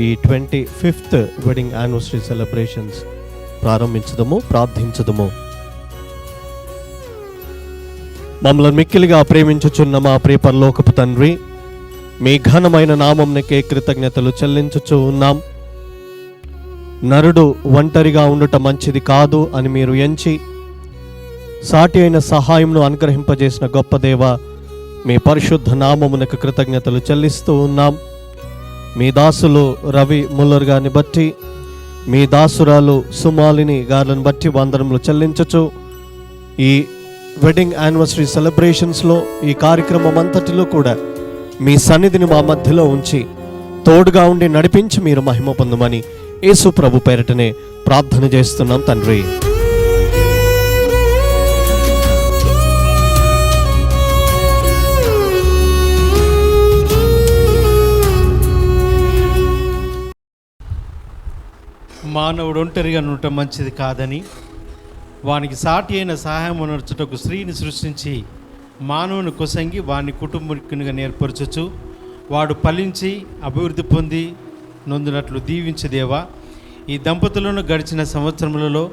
ఈ 25th wedding anniversary celebrations ప్రారంభించదము, ప్రార్థించదము. మమ్మల్ని మిక్కిలిగా ప్రేమించుచున్న మా ప్రియ పరలోకపు తండ్రి, మీ ఘనమైన నామమునకే కృతజ్ఞతలు చెల్లించుచూ ఉన్నాం. నరుడు ఒంటరిగా ఉండుట మంచిది కాదు అని మీరు ఎంచి సాటి అయిన సహాయంను అనుగ్రహింపజేసిన గొప్ప దేవ, మీ పరిశుద్ధ నామమునకు కృతజ్ఞతలు చెల్లిస్తూ ఉన్నాం. మీ దాసులు రవి ముల్లర్ గారిని బట్టి, మీ దాసురాలు సుమాలిని గారిని బట్టి వందనములు చెల్లించచ్చు. ఈ వెడ్డింగ్ యానివర్సరీ సెలబ్రేషన్స్లో, ఈ కార్యక్రమం అంతటిలో కూడా మీ సన్నిధిని మా మధ్యలో ఉంచి తోడుగా ఉండి నడిపించి మీరు మహిమ పొందమని యేసు ప్రభు పేరటనే ప్రార్థన చేస్తున్నాం తండ్రి. మానవుడు ఒంటరిగా ఉండటం మంచిది కాదని, వానికి సాటి అయిన సహాయం నడుచుటకు స్త్రీని సృష్టించి మానవుని కొసంగి వాని కుటుంబీకునిగా నేర్పరచచ్చు. వాడు ఫలించి అభివృద్ధి పొంది నొందినట్లు దీవించదేవా, ఈ దంపతులను గడిచిన సంవత్సరములలో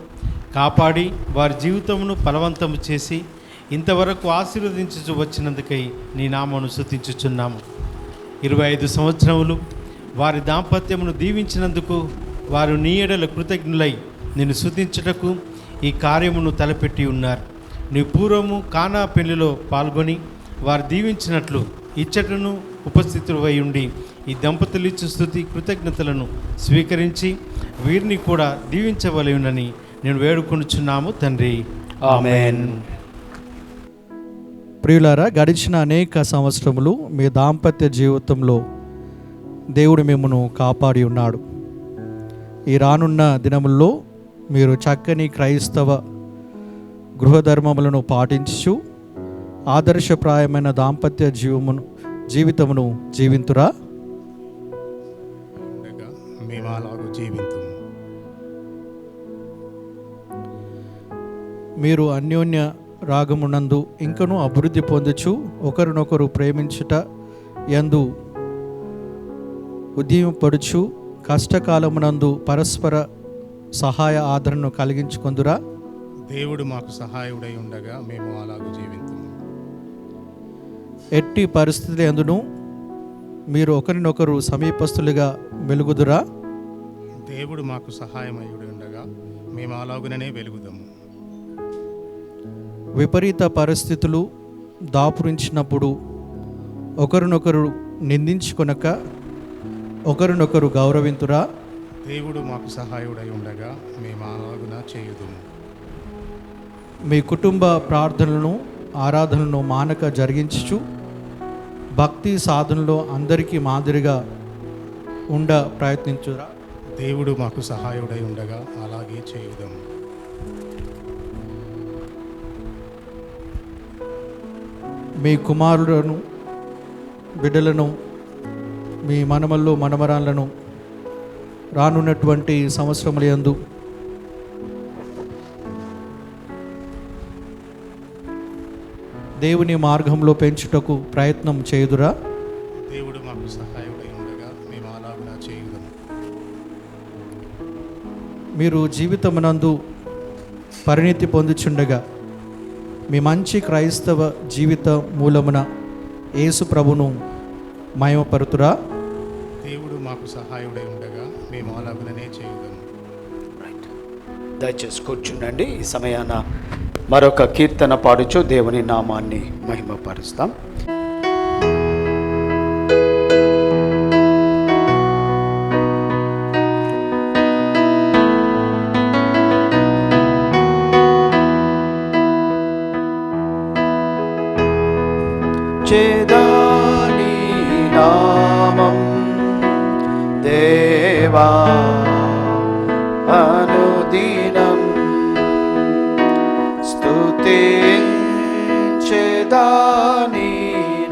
కాపాడి వారి జీవితమును ఫలవంతము చేసి ఇంతవరకు ఆశీర్వదించు వచ్చినందుకై నీ నామమును స్తుతించుచున్నాము. 25 సంవత్సరములు వారి దాంపత్యమును దీవించినందుకు వారు నీ ఎడల కృతజ్ఞులై నిన్ను స్తుతించుటకు ఈ కార్యమును తలపెట్టి ఉన్నారు. నీ పూర్వము కానా పెళ్లిలో పాల్గొని వారు దీవించినట్లు ఇచ్చటను ఉపస్థితులై ఉండి ఈ దంపతులు ఇచ్చు స్తుతి కృతజ్ఞతలను స్వీకరించి వీరిని కూడా దీవించవలెనని నేను వేడుకొనుచున్నాము తండ్రి. ఆమేన్. ప్రియులారా, గడిచిన అనేక సంవత్సరములు మీ దాంపత్య జీవితంలో దేవుడు మిమ్మను కాపాడి ఉన్నాడు. ఈ రానున్న దినముల్లో మీరు చక్కని క్రైస్తవ గృహధర్మములను పాటించు ఆదర్శప్రాయమైన దాంపత్య జీవితమును జీవింతురా. మీరు అన్యోన్య రాగమునందు ఇంకనూ అభివృద్ధి పొందచ్చు, ఒకరినొకరు ప్రేమించుట యందు ఉద్యమపడుచు కష్టకాలమునందు పరస్పర సహాయ ఆదరణను కలిగించుకొందురా. దేవుడు మాకు సహాయుడై ఉండగా మేము అలాగూ జీవింతుము. ఎట్టి పరిస్థితుల యందును మీరు ఒకరినొకరు సమీపస్తులుగా వెలుగుదురా. దేవుడు మాకు సహాయమయుడై ఉండగా మేము అలాగుననే వెలుగుదాము. విపరీత పరిస్థితులు దాపురించినప్పుడు ఒకరినొకరు నిందించుకొనక ఒకరినొకరు గౌరవింతురా. దేవుడు మాకు సహాయుడై ఉండగా మేము అలాగున చేయుదుము. మీ కుటుంబ ప్రార్థనలను ఆరాధనలను మానక జరిగించు భక్తి సాధనలో అందరికీ మాదిరిగా ఉండ ప్రయత్నించురా. దేవుడు మాకు సహాయుడై ఉండగా అలాగే చేయుదాము. మీ కుమారులను బిడ్డలను, మీ మనమల్లో మనమరాలను రానున్నటువంటి సంవత్సరముల యందు దేవుని మార్గంలో పెంచుటకు ప్రయత్నం చేయుదురా. దేవుడు మాకు సహాయుడై ఉండగా మేము అలాగున చేయుదాము. మీరు జీవితమునందు పరిణితి పొందుచుండగా మీ మంచి క్రైస్తవ జీవిత మూలమున యేసు ప్రభును మహిమపరుతురా. దేవుడు మాకు సహాయుడై ఉండగా మేము అలాగుననే చేయుదాము. దయచేసి కూర్చుండండి. ఈ సమయాన మరొక కీర్తన పాడుచు దేవుని నామాన్ని మహిమపరుస్తాం. చేదాని నామం దేవా అనుదినం స్తుతించెదాని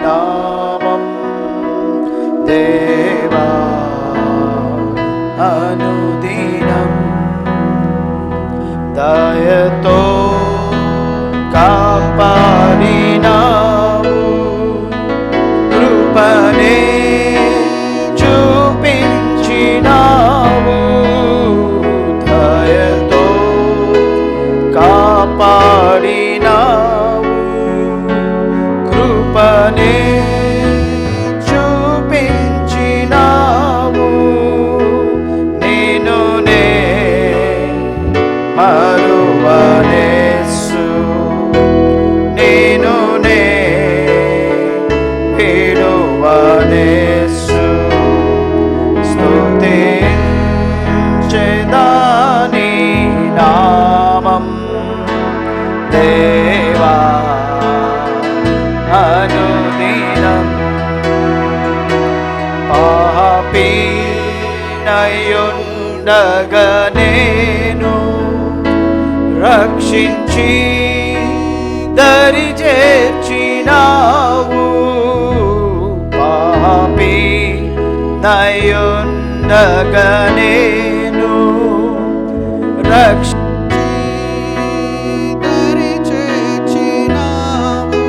నామం దేవా అనుదినం దయతో కాపాడినావు కృపనే చూపించిన నయుండగా నేను రక్షించి దరి చేర్చినావు. పాపి నయుండగా నేను రక్షించి దరి చేర్చినావు.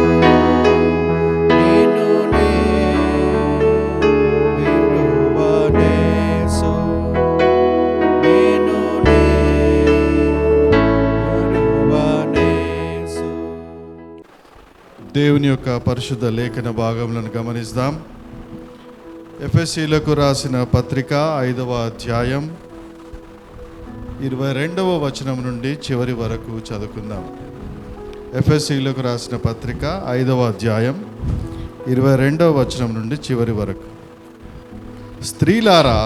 దేవుని యొక్క పరిశుద్ధ లేఖన భాగములను గమనిద్దాం. ఎఫెసీలకు రాసిన పత్రిక 5వ అధ్యాయం 22వ వచనం నుండి చివరి వరకు చదువుకుందాం. ఎఫెసీలకు రాసిన పత్రిక 5వ అధ్యాయం 22వ వచనం నుండి చివరి వరకు. స్త్రీలారా,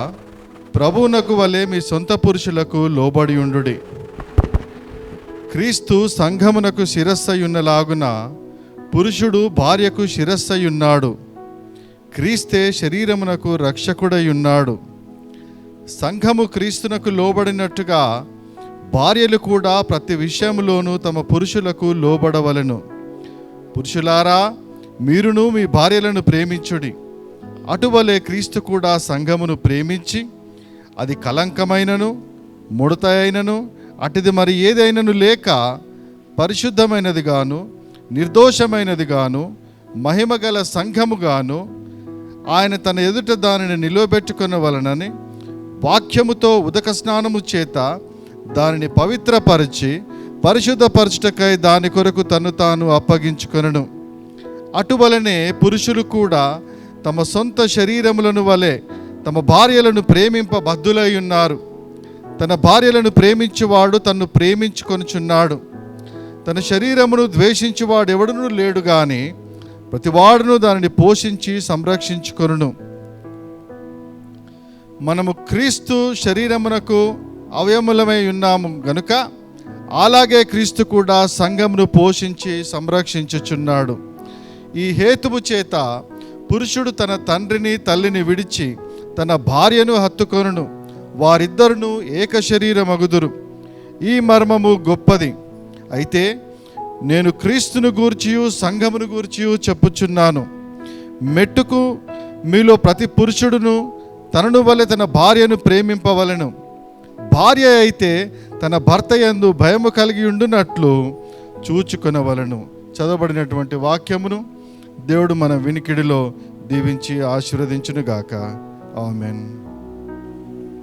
ప్రభువునకు వలె మీ సొంత పురుషులకు లోబడి ఉండుడి. క్రీస్తు సంఘమునకు శిరస్సయున్నలాగున పురుషుడు భార్యకు శిరస్సయున్నాడు. క్రీస్తే శరీరమునకు రక్షకుడై ఉన్నాడు. సంఘము క్రీస్తునకు లోబడినట్టుగా భార్యలు కూడా ప్రతి విషయంలోనూ తమ పురుషులకు లోబడవలెను. పురుషులారా, మీరును మీ భార్యలను ప్రేమించుడి. అటువలే క్రీస్తు కూడా సంఘమును ప్రేమించి అది కలంకమైనను ముడత అయినను అటుది మరి ఏదైనను లేక పరిశుద్ధమైనదిగాను నిర్దోషమైనదిగాను మహిమగల సంఘముగాను ఆయన తన ఎదుట దానిని నిలవబెట్టుకొనవలనని వాక్యముతో ఉదక స్నానము చేత దానిని పవిత్రపరిచి పరిశుద్ధపరచుటకై దాని కొరకు తను తాను అప్పగించుకొనెను. అటువలనే పురుషులు కూడా తమ సొంత శరీరములను వలె తమ భార్యలను ప్రేమింప బద్ధులై ఉన్నారు. తన భార్యలను ప్రేమించువాడు తన్ను ప్రేమించుకొనుచున్నాడు. తన శరీరమును ద్వేషించువాడు ఎవడునూ లేడు గాని ప్రతివాడును దానిని పోషించి సంరక్షించుకొనును. మనము క్రీస్తు శరీరమునకు అవయములమై ఉన్నాము గనుక అలాగే క్రీస్తు కూడా సంఘమును పోషించి సంరక్షించుచున్నాడు. ఈ హేతువు చేత పురుషుడు తన తండ్రిని తల్లిని విడిచి తన భార్యను హత్తుకొనును, వారిద్దరును ఏక శరీరమగుదురు. ఈ మర్మము గొప్పది. అయితే నేను క్రీస్తును గూర్చియు సంఘమును గూర్చియు చెప్పుచున్నాను. మెట్టుకు మీలో ప్రతి పురుషుడును తనను వలె తన భార్యను ప్రేమింపవలెను. భార్య అయితే తన భర్త యందు భయము కలిగి ఉండునట్లు చూచుకొనవలెను. చదవబడినటువంటి వాక్యమును దేవుడు మన వినికిడిలో దీవించి ఆశీర్వదించునుగాక. ఆమేన్.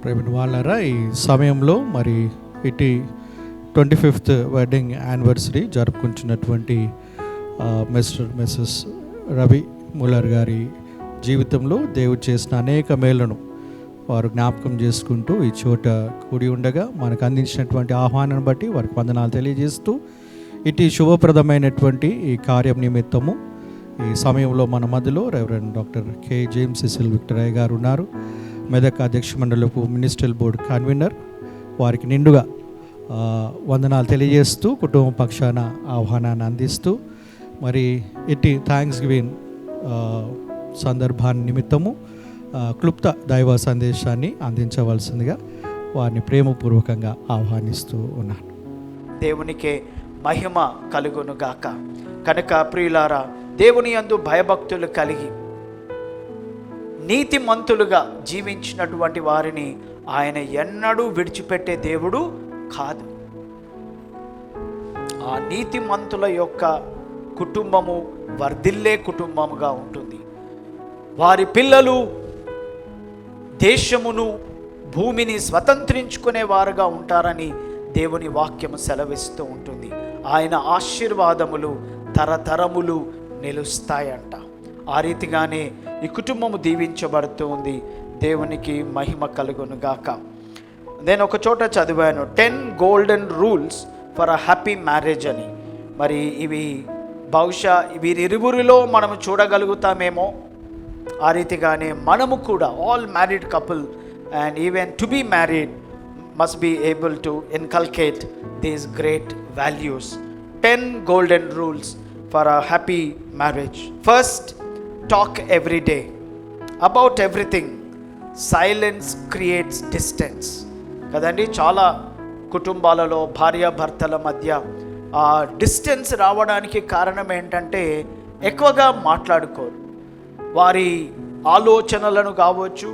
ప్రేమ వాళ్ళారా, ఈ సమయంలో మరి ఇటు 25th వెడ్డింగ్ యానివర్సరీ జరుపుకుంటున్నటువంటి మిస్సెస్ రవి ముల్లర్ గారి జీవితంలో దేవుడు చేసిన అనేక మేళ్లను వారు జ్ఞాపకం చేసుకుంటూ ఈ చోట కూడి ఉండగా మనకు అందించినటువంటి ఆహ్వానాన్ని బట్టి వారికి వందనాలు తెలియజేస్తూ ఇటు శుభప్రదమైనటువంటి ఈ కార్యం నిమిత్తము ఈ సమయంలో మన మధ్యలో Reverend doctor K James Cecil Victoraiah గారు ఉన్నారు. మెదక్ అధ్యక్ష మండలకు మినిస్ట్రియల్ బోర్డు కన్వీనర్. వారికి నిండుగా వందనాలు తెలియజేస్తూ కుటుంబ పక్షాన ఆహ్వానాన్ని అందిస్తూ మరి ఇట్టి థ్యాంక్స్ గివింగ్ సందర్భాన్ని నిమిత్తము క్లుప్త దైవ సందేశాన్ని అందించవలసిందిగా వారిని ప్రేమపూర్వకంగా ఆహ్వానిస్తూ ఉన్నాను. దేవునికే మహిమ కలుగునుగాక. కనుక ప్రియులారా, దేవుని యందు భయభక్తులు కలిగి నీతిమంతులుగా జీవించినటువంటి వారిని ఆయన ఎన్నడూ విడిచిపెట్టే దేవుడు కాదు. ఆ నీతిమంతుల యొక్క కుటుంబము వర్ధిల్లే కుటుంబముగా ఉంటుంది. వారి పిల్లలు దేశమును భూమిని స్వతంత్రించుకునే వారుగా ఉంటారని దేవుని వాక్యము సెలవిస్తూ ఉంటుంది. ఆయన ఆశీర్వాదములు తరతరములు నిలుస్తాయంట. ఆ రీతిగానే ఈ కుటుంబము దీవించబడుతూ ఉంది. దేవునికి మహిమ కలుగునుగాక. నేను ఒక చోట చదివాను 10 golden rules for a happy marriage అని. మరి ఇవి బహుశా వీరిరువురిలో మనము చూడగలుగుతామేమో. ఆ రీతిగానే మనము కూడా all married couple and even to be married must be able to inculcate these great values. 10 golden rules for a happy marriage. First, talk every day about everything. Silence creates distance కదండి. చాలా కుటుంబాలలో భార్యాభర్తల మధ్య ఆ distance రావడానికి కారణం ఏంటంటే ఎక్కువగా మాట్లాడుకోరు. వారి ఆలోచనలను కావచ్చు,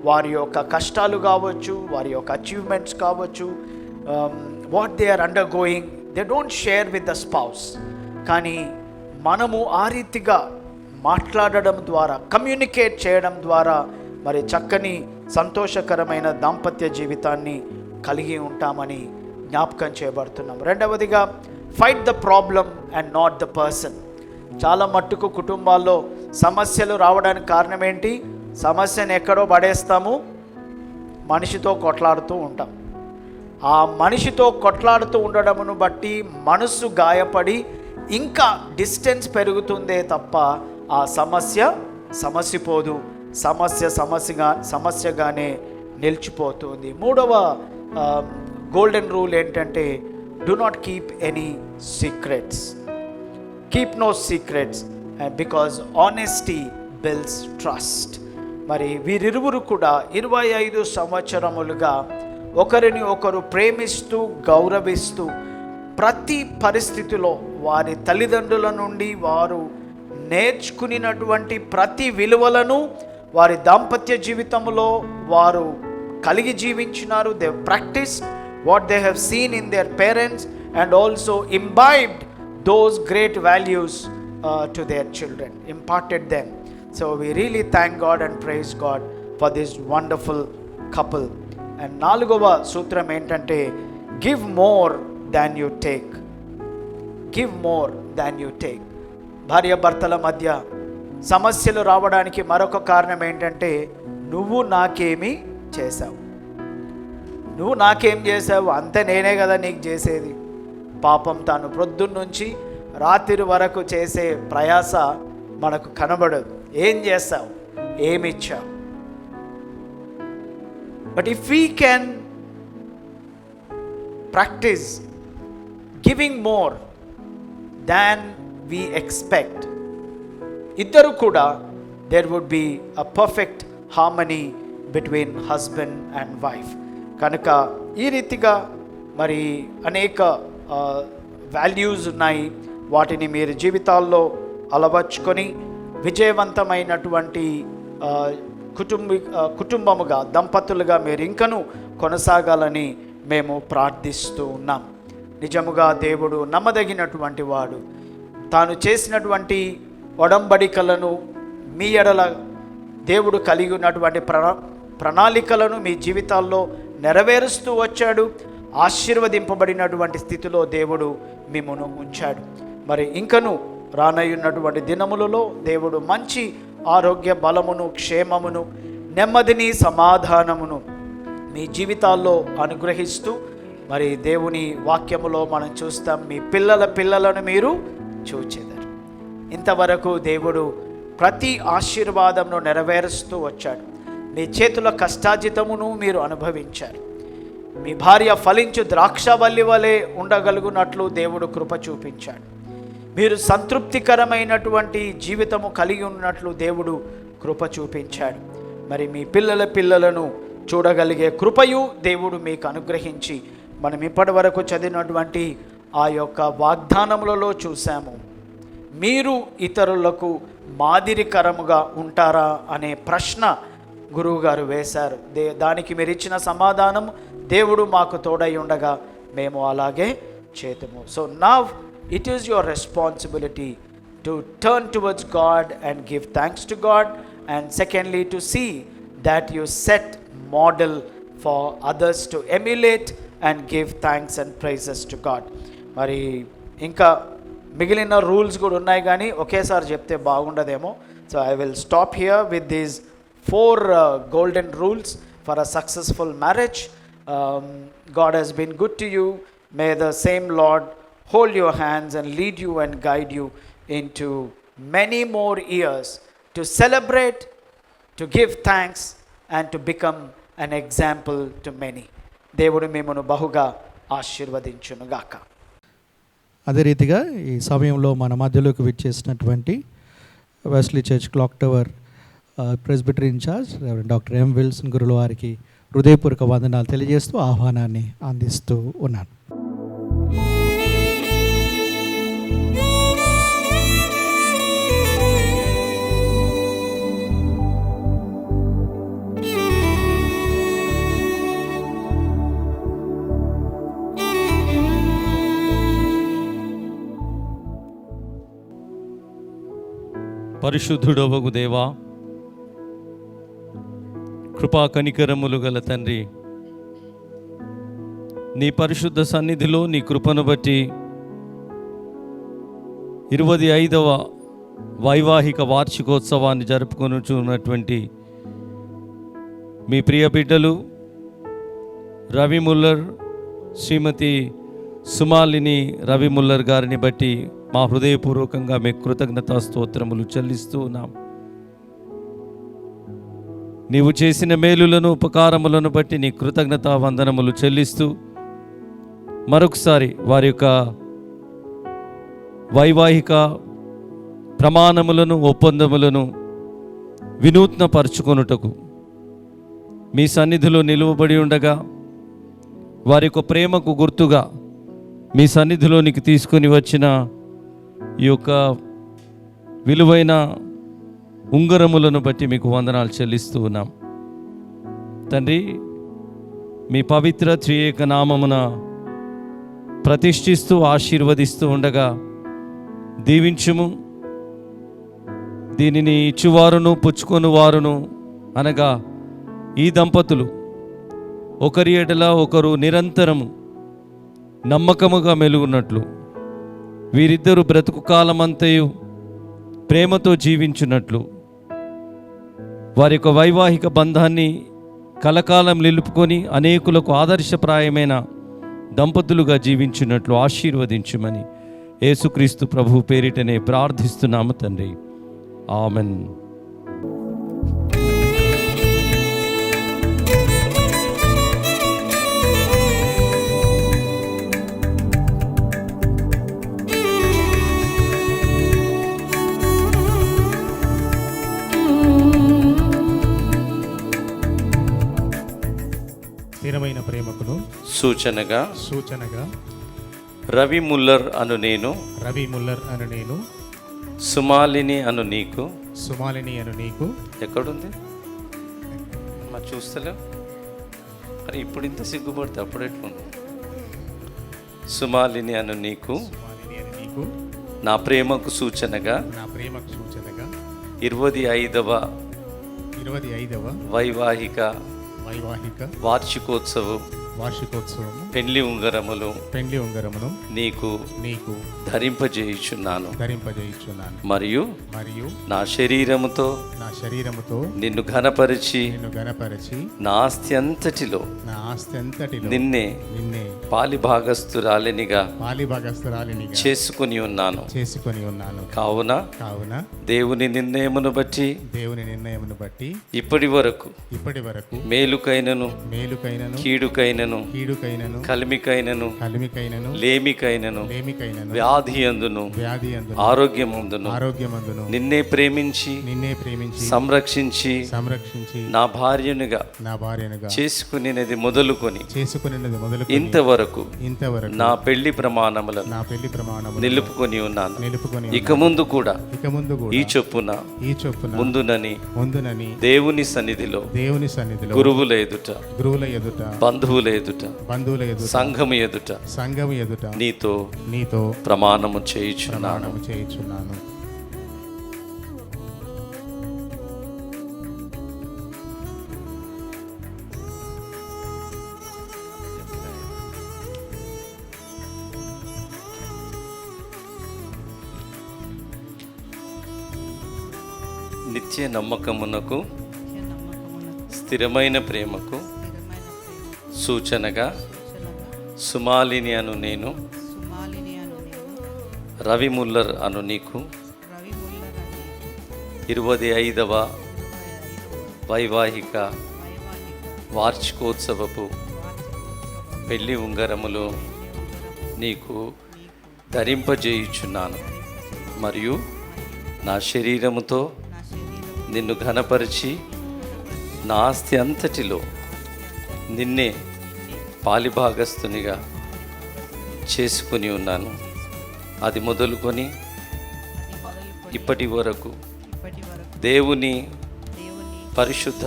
వారి యొక్క కష్టాలు కావచ్చు, వారి యొక్క అచీవ్మెంట్స్ కావచ్చు, what they are undergoing, they don't share with the spouse. కానీ మనము ఆ రీతిగా మాట్లాడడం ద్వారా, కమ్యూనికేట్ చేయడం ద్వారా మరి చక్కని సంతోషకరమైన దాంపత్య జీవితాన్ని కలిగి ఉంటామని జ్ఞాపకం చేయబడుతున్నాం. రెండవదిగా, fight the problem and not the person. చాలా మట్టుకు కుటుంబాల్లో సమస్యలు రావడానికి కారణం ఏంటి? సమస్యను ఎక్కడో పడేస్తాము, మనిషితో కొట్లాడుతూ ఉంటాం. ఆ మనిషితో కొట్లాడుతూ ఉండడమును బట్టి మనసు గాయపడి ఇంకా డిస్టెన్స్ పెరుగుతుందే తప్ప ఆ సమస్యపోదు, సమస్యగానే నిలిచిపోతుంది. మూడవ గోల్డెన్ రూల్ ఏంటంటే, do not keep any secrets. Keep no secrets because honesty builds trust. మరి వీరిరువురు కూడా 25 సంవత్సరములుగా ఒకరిని ఒకరు ప్రేమిస్తూ గౌరవిస్తూ ప్రతి పరిస్థితిలో వారి తల్లిదండ్రుల నుండి వారు నేర్చుకున్నటువంటి ప్రతి విలువలను వారి దాంపత్య జీవితంలో వారు కలిగి జీవించినారు. They practise what they have seen in their parents and also imbibed those great values to their children, imparted them. So we really thank God and praise God for this wonderful couple. And నాలుగవ సూత్రం ఏంటంటే, give more than you take. Give more than you take. భార్య భర్తల మధ్య సమస్యలు రావడానికి మరొక కారణం ఏంటంటే, నువ్వు నాకేమి చేశావు, నువ్వు నాకేం చేశావు, అంతే నేనే కదా నీకు చేసేది. పాపం తాను ప్రొద్దున్నుంచి రాత్రి వరకు చేసే ప్రయాస మనకు కనబడదు. ఏం చేస్తావు, ఏమిచ్చావు. But if we can practise giving more than we expect, ఇద్దరు కూడా there would be a perfect harmony between husband and wife. కనుక ఈ రీతిగా మరి అనేక వాల్యూస్ ఉన్నాయి. వాటిని మీరు జీవితాల్లో అలవర్చుకొని విజయవంతమైనటువంటి కుటుంబముగా, దంపతులుగా మీరు ఇంకను కొనసాగాలని మేము ప్రార్థిస్తూ ఉన్నాం. నిజముగా దేవుడు నమ్మదగినటువంటి వాడు. తాను చేసినటువంటి ఒడంబడికలను మీ ఎడల దేవుడు కలిగి ఉన్నటువంటి ప్రణాళికలను మీ జీవితాల్లో నెరవేరుస్తూ వచ్చాడు. ఆశీర్వదింపబడినటువంటి స్థితిలో దేవుడు మిమ్మును ఉంచాడు. మరి ఇంకను రానయ్యున్నటువంటి దినములలో దేవుడు మంచి ఆరోగ్య బలమును, క్షేమమును, నెమ్మదిని, సమాధానమును మీ జీవితాల్లో అనుగ్రహిస్తూ, మరి దేవుని వాక్యములో మనం చూస్తాం, మీ పిల్లలను మీరు చూచెదరు. ఇంతవరకు దేవుడు ప్రతి ఆశీర్వాదమును నెరవేరుస్తూ వచ్చాడు. మీ చేతుల కష్టాజితమును మీరు అనుభవించారు. మీ భార్య ఫలించు ద్రాక్షవల్లి వలె ఉండగలుగునట్లు దేవుడు కృప చూపించాడు. మీరు సంతృప్తికరమైనటువంటి జీవితము కలిగి ఉన్నట్లు దేవుడు కృప చూపించాడు. మరి మీ పిల్లలను చూడగలిగే కృపయు దేవుడు మీకు అనుగ్రహించి, మనం ఇప్పటి వరకు చదివినటువంటి ఆ యొక్క వాగ్దానములలో చూసాము, మీరు ఇతరులకు మాదిరికరముగా ఉంటారా అనే ప్రశ్న గురువుగారు వేశారు. దానికి మీరు ఇచ్చిన సమాధానం, దేవుడు మాకు తోడై ఉండగా మేము అలాగే చేతుము. So now it is your responsibility to turn towards God and give thanks to God, and secondly to see that you set model for others to emulate and give thanks and praises to God. మరి ఇంకా మిగిలిన rules కూడా ఉన్నాయి, కానీ ఒకేసారి చెప్తే బాగుండదేమో. So I will stop here with these 4 golden rules for a successful marriage. God has been good to you. May the same Lord hold your hands and lead you and guide you into many more years to celebrate, to give thanks, and to become an example to many. దేవుడు మిమ్మను బహుగా ఆశీర్వదించునుగాక. అదే రీతిగా ఈ సమయంలో మన మధ్యలోకి విచ్చేసినటువంటి Wesley Church Clock Tower presbytery incharge Reverend doctor M Wilson గురుల వారికి హృదయపూర్వక వందనాలు తెలియజేస్తూ ఆహ్వానాన్ని అందిస్తూ ఉన్నాను. పరిశుద్ధుడవగు దేవా, కృపా కనికరములు గల తండ్రి, నీ పరిశుద్ధ సన్నిధిలో నీ కృపను బట్టి 25వ వైవాహిక వార్షికోత్సవాన్ని జరుపుకొనుచున్నటువంటి మీ ప్రియ బిడ్డలు రవి ముల్లర్, శ్రీమతి సుమాలిని రవి ముల్లర్ గారిని బట్టి మా హృదయపూర్వకంగా మీ కృతజ్ఞతా స్తోత్రములు చెల్లిస్తూ ఉన్నాం. నీవు చేసిన మేలులను, ఉపకారములను బట్టి నీ కృతజ్ఞతా వందనములు చెల్లిస్తూ మరొకసారి వారి యొక్క వైవాహిక ప్రమాణములను, ఒప్పందములను వినూత్నపరచుకొనుటకు మీ సన్నిధిలో నిలువబడి ఉండగా వారి యొక్క ప్రేమకు గుర్తుగా మీ సన్నిధిలోనికి తీసుకొని వచ్చిన ఈ యొక్క విలువైన ఉంగరములను బట్టి మీకు వందనాలు చెల్లిస్తూ ఉన్నాం. తండ్రి, మీ పవిత్ర త్రియేక నామమున ప్రతిష్ఠిస్తూ ఆశీర్వదిస్తూ ఉండగా దీవించుము. దీనిని ఇచ్చువారును పుచ్చుకొని వారును అనగా ఈ దంపతులు ఒకరి ఎడల ఒకరు నిరంతరము నమ్మకముగా మెలుగున్నట్లు, వీరిద్దరూ బ్రతుకు కాలమంతయు ప్రేమతో జీవించున్నట్లు, వారి యొక్క వైవాహిక బంధాన్ని కలకాలం నిలుపుకొని అనేకులకు ఆదర్శప్రాయమైన దంపతులుగా జీవించున్నట్లు ఆశీర్వదించుమని యేసుక్రీస్తు ప్రభు పేరిటనే ప్రార్థిస్తున్నాము తండ్రి. ఆమెన్. స్థిరమైన ప్రేమకును సూచనగా రవి ముల్లర్ అను నేను సుమాలిని అను నీకు ఎక్కడుంది మా చూస్తలే, మరి ఇప్పుడు ఇంత సిగ్గుపడితే అప్పుడు ఎట్లుంది? సుమాలిని అను నీకు నా ప్రేమకు సూచనగా 25వ వైవాహిక వార్షికోత్సవం పెండ్లి ఉంగరమును నీకు ధరింపజేయుచున్నాను. మరియు నా శరీరముతో నిన్ను ఘనపరిచి నా ఆస్తి అంతటిలో నిన్నే పాలి భాగస్థురాలినిగా చేసుకుని ఉన్నాను. కావున దేవుని నిర్ణయమును బట్టి ఇప్పటి వరకు మేలుకైనను కీడుకైనను కలిమికైనను లేమికైనను వ్యాధి అందును ఆరోగ్యమందును నిన్నే ప్రేమించి సంరక్షించి నా భార్యనుగా చేసుకునేది మొదలుకొని ఇంతవరకు నా పెళ్లి ప్రమాణములను నిలుపుకొని ఉన్నాను. ఇక ముందు కూడా ఈ చొప్పున ముందునని దేవుని సన్నిధిలో గురువుల ఎదుట బంధువుల ఎదుట సంఘము ఎదుట నీతో ప్రమాణము చేయుచున్నాను. నిత్య నమ్మకమునకు స్థిరమైన ప్రేమకు సూచనగా సుమాలిని అను నేను రవి ముల్లర్ అను నీకు 25వ వైవాహిక వార్షికోత్సవపు పెళ్లి ఉంగరములు నీకు ధరింపజేయుచున్నాను. మరియు నా శరీరముతో నిన్ను ఘనపరిచి నా ఆస్తి అంతటిలో నిన్నే పాలిభాగస్తునిగా చేసుకుని ఉన్నాను. అది మొదలుకొని ఇప్పటి వరకు దేవుని పరిశుద్ధ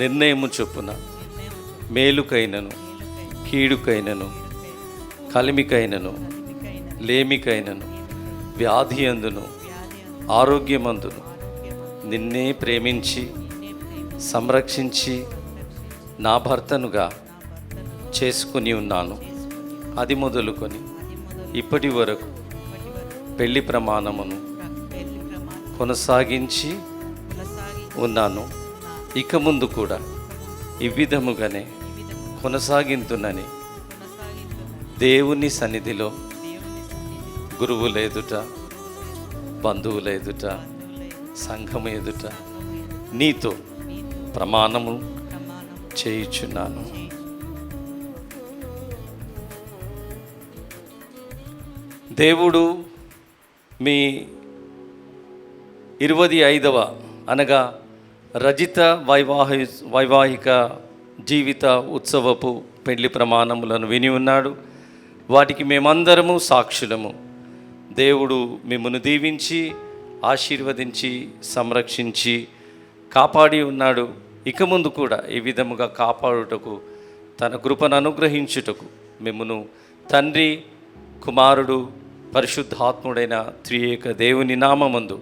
నిర్ణయము చొప్పున మేలుకైనను కీడుకైనను కలిమికైనను లేమికైనను వ్యాధి అందును ఆరోగ్యమందును నిన్నే ప్రేమించి సంరక్షించి నా భర్తనుగా చేసుకుని ఉన్నాను. అది మొదలుకొని ఇప్పటి వరకు పెళ్లి ప్రమాణమును కొనసాగించి ఉన్నాను. ఇక ముందు కూడా ఈ విధముగానే కొనసాగింతునని దేవుని సన్నిధిలో గురువుల ఎదుట, బంధువుల ఎదుట, సంఘం ఎదుట నీతో ప్రమాణము చేయుచున్నాను. దేవుడు మీ 25వ అనగా రజిత వైవాహిక జీవిత ఉత్సవపు పెళ్లి ప్రమాణములను విని ఉన్నాడు. వాటికి మేమందరము సాక్షులము. దేవుడు మిమ్మల్ని దీవించి ఆశీర్వదించి సంరక్షించి కాపాడి ఉన్నాడు. ఇక ముందు కూడా ఈ విధముగా కాపాడుటకు తన కృపను అనుగ్రహించుటకు మిమ్మను తండ్రి, కుమారుడు, పరిశుద్ధాత్ముడైన త్రియేక దేవుని నామమందు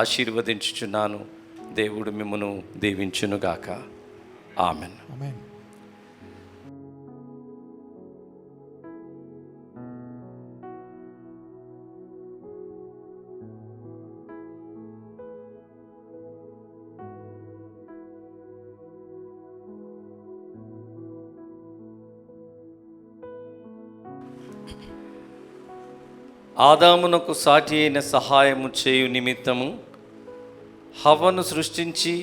ఆశీర్వదించుచున్నాను. దేవుడు మిమ్మను దీవించునుగాక. ఆమెన్. ఆమేన్. ఆదామునకు సాటి అయిన సహాయము చేయు నిమిత్తము హవ్వను సృష్టించి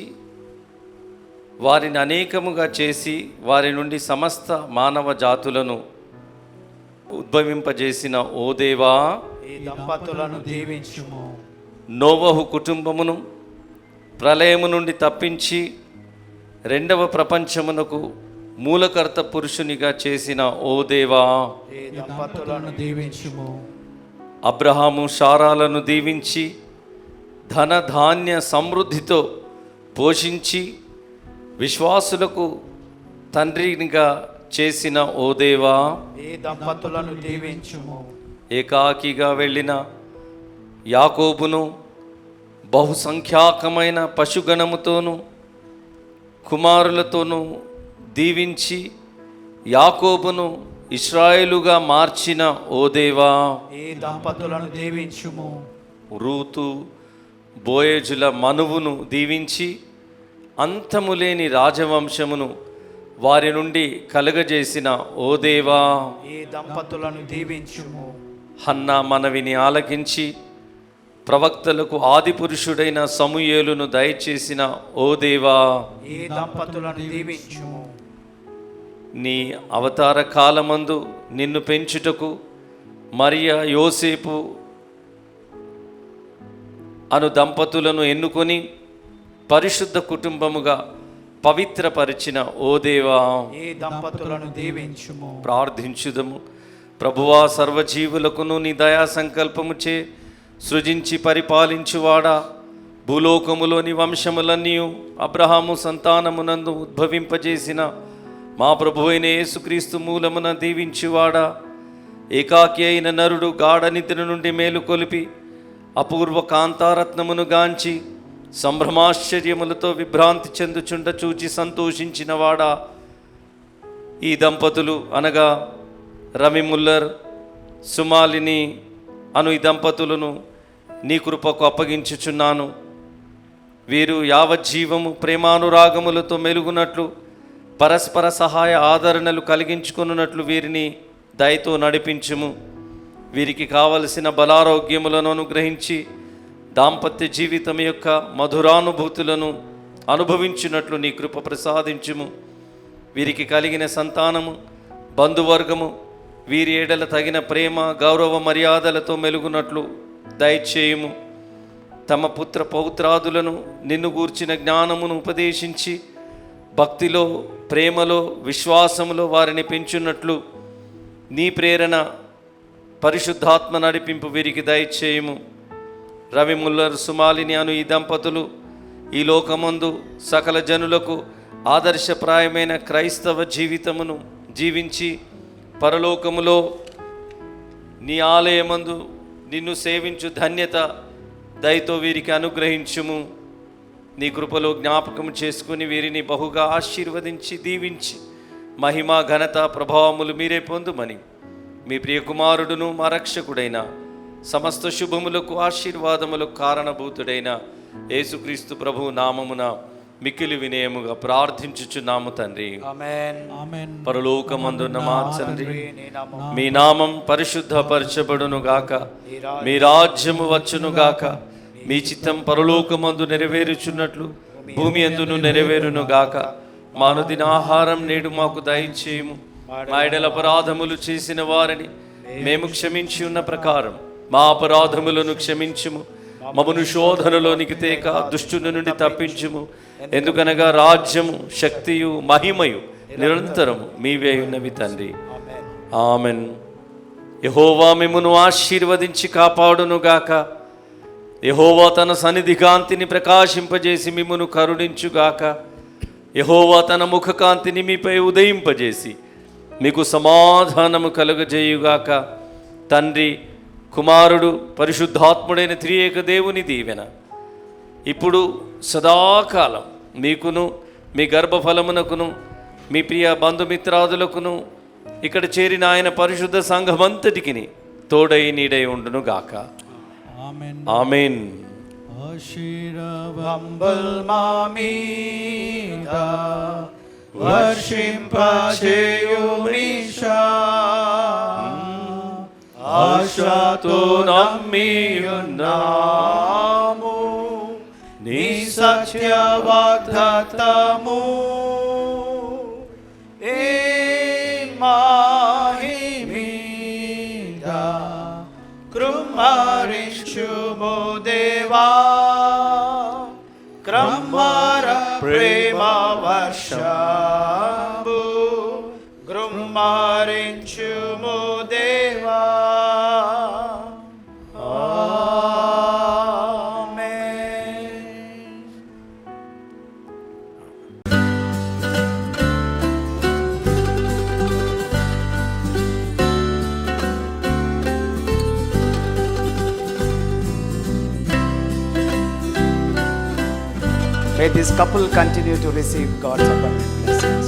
వారిని అనేకముగా చేసి వారి నుండి సమస్త మానవ జాతులను ఉద్భవింపజేసిన ఓ దేవా, ఈ దంపతులను దీవించుము. నోవహు కుటుంబమును ప్రళయము నుండి తప్పించి రెండవ ప్రపంచమునకు మూలకర్త పురుషునిగా చేసిన ఓ దేవా, ఈ దంపతులను దీవించుము. అబ్రహాము శారాలను దీవించి ధన ధాన్య సమృద్ధితో పోషించి విశ్వాసులకు తండ్రినిగా చేసిన ఓ దేవా, ఈ దంపతులను దీవించుము. ఏకాకిగా వెళ్ళిన యాకోబును బహుసంఖ్యాకమైన పశుగణముతోనూ కుమారులతోనూ దీవించి యాకోబును ఇశ్రాయేలుగా మార్చిన ఓ దేవా, ఈ దంపతులను దీవించుము. రూతు బోయేజుల మనువును దీవించి అంతములేని రాజవంశమును వారి నుండి కలుగజేసిన ఓ దేవా, ఈ దంపతులను దీవించుము. హన్నా మనవిని ఆలకించి ప్రవక్తలకు ఆది పురుషుడైన సమూయేలును దయచేసిన ఓ దేవా, ఈ దంపతులను దీవించుము. నీ అవతార కాలమందు నిన్ను పెంచుటకు మరియా, యోసేపు అను దంపతులను ఎన్నుకొని పరిశుద్ధ కుటుంబముగా పవిత్రపరిచిన ఓ దేవా, ఈ దంపతులను దీవించుము. ప్రార్థించుదము. ప్రభువా, సర్వజీవులకును నీ దయా సంకల్పము చే సృజించి పరిపాలించువాడా, భూలోకములోని వంశములన్నీ అబ్రహాము సంతానమునందు ఉద్భవింపజేసిన మా ప్రభు అయిన యేసుక్రీస్తు మూలమున దీవించువాడా, ఏకాకి అయిన నరుడు గాఢ నిద్ర నుండి మేలుకొలిపి అపూర్వ కాంతారత్నమును గాంచి సంభ్రమాశ్చర్యములతో విభ్రాంతి చెందుచుండ చూచి సంతోషించిన వాడా, ఈ దంపతులు అనగా రవి ముల్లర్, సుమాలిని అను ఈ దంపతులను నీ కృపకు అప్పగించుచున్నాను. వీరు యావజ్జీవము ప్రేమానురాగములతో మెలుగునట్లు, పరస్పర సహాయ ఆదరణలు కలిగించుకున్నట్లు వీరిని దయతో నడిపించుము. వీరికి కావలసిన బలారోగ్యములను అనుగ్రహించి దాంపత్య జీవితం యొక్క మధురానుభూతులను అనుభవించినట్లు నీ కృప ప్రసాదించుము. వీరికి కలిగిన సంతానము, బంధువర్గము వీరి ఏడల తగిన ప్రేమ, గౌరవ మర్యాదలతో మెలుగునట్లు దయచేయుము. తమ పుత్ర పౌత్రాదులను నిన్ను గూర్చిన జ్ఞానమును ఉపదేశించి భక్తిలో, ప్రేమలో, విశ్వాసములో వారిని పెంచున్నట్లు నీ ప్రేరణ, పరిశుద్ధాత్మ నడిపింపు వీరికి దయచేయము. రవి ముల్లర్, సుమాలిని అను ఈ దంపతులు ఈ లోకమందు సకల జనులకు ఆదర్శప్రాయమైన క్రైస్తవ జీవితమును జీవించి పరలోకములో నీ ఆలయమందు నిన్ను సేవించు ధన్యత దయతో వీరికి అనుగ్రహించుము. నీ కృపలో జ్ఞాపకం చేసుకుని వీరిని బహుగా ఆశీర్వదించి దీవించి మహిమ, ఘనత, ప్రభావములు మీరే పొందుమని మీ ప్రియకుమారుడును మా రక్షకుడైన సమస్త శుభములకు, ఆశీర్వాదములకు కారణభూతుడైన యేసుక్రీస్తు ప్రభు నామమున మిక్కిలి వినయముగా ప్రార్థించుచున్నాము తండ్రి. ఆమేన్. పరలోకమందున్న మా తండ్రి, మీ నామం పరిశుద్ధపరచబడును గాక, మీ రాజ్యము వచ్చును గాక, మీ చిత్తం పరలోకమందు నెరవేరుచున్నట్లు భూమి అందును నెరవేరును గాక. మా అనుదిన ఆహారం నేడు మాకు దయచేయము. మా ఎడల అపరాధములు చేసిన వారిని మేము క్షమించి ఉన్న ప్రకారం మా అపరాధములను క్షమించుము. మమ్మను శోధనలోనికి తేక దుష్టుని నుండి తప్పించుము. ఎందుకనగా రాజ్యము, శక్తియు, మహిమయు నిరంతరము మీవే ఉన్నవి తండ్రి. ఆమెన్. యెహోవా మిమ్మును ఆశీర్వదించి కాపాడును గాక. యెహోవా తన సన్నిధి కాంతిని ప్రకాశింపజేసి మిమ్మును కరుణించుగాక. యెహోవా తన ముఖ కాంతిని మీపై ఉదయింపజేసి మీకు సమాధానము కలుగజేయుగాక. తండ్రి, కుమారుడు, పరిశుద్ధాత్ముడైన త్రియేక దేవుని దీవెన ఇప్పుడు సదాకాలం మీకును, మీ గర్భఫలమునకును, మీ ప్రియ బంధుమిత్రాదులకును, ఇక్కడ చేరిన ఆయన పరిశుద్ధ సంఘమంతటికి తోడై నీడై ఉండును గాక. ఆమెన్. ఆశతో నమ్మియున్నాము నీ సత్య వాగ్దానము. ఏ మహిమీద కృమ్మరించుము దేవా, క్రమ్మర ప్రేమ వర్షము కృమ్మరించుము దేవా. May this couple continue to receive God's abundant blessings.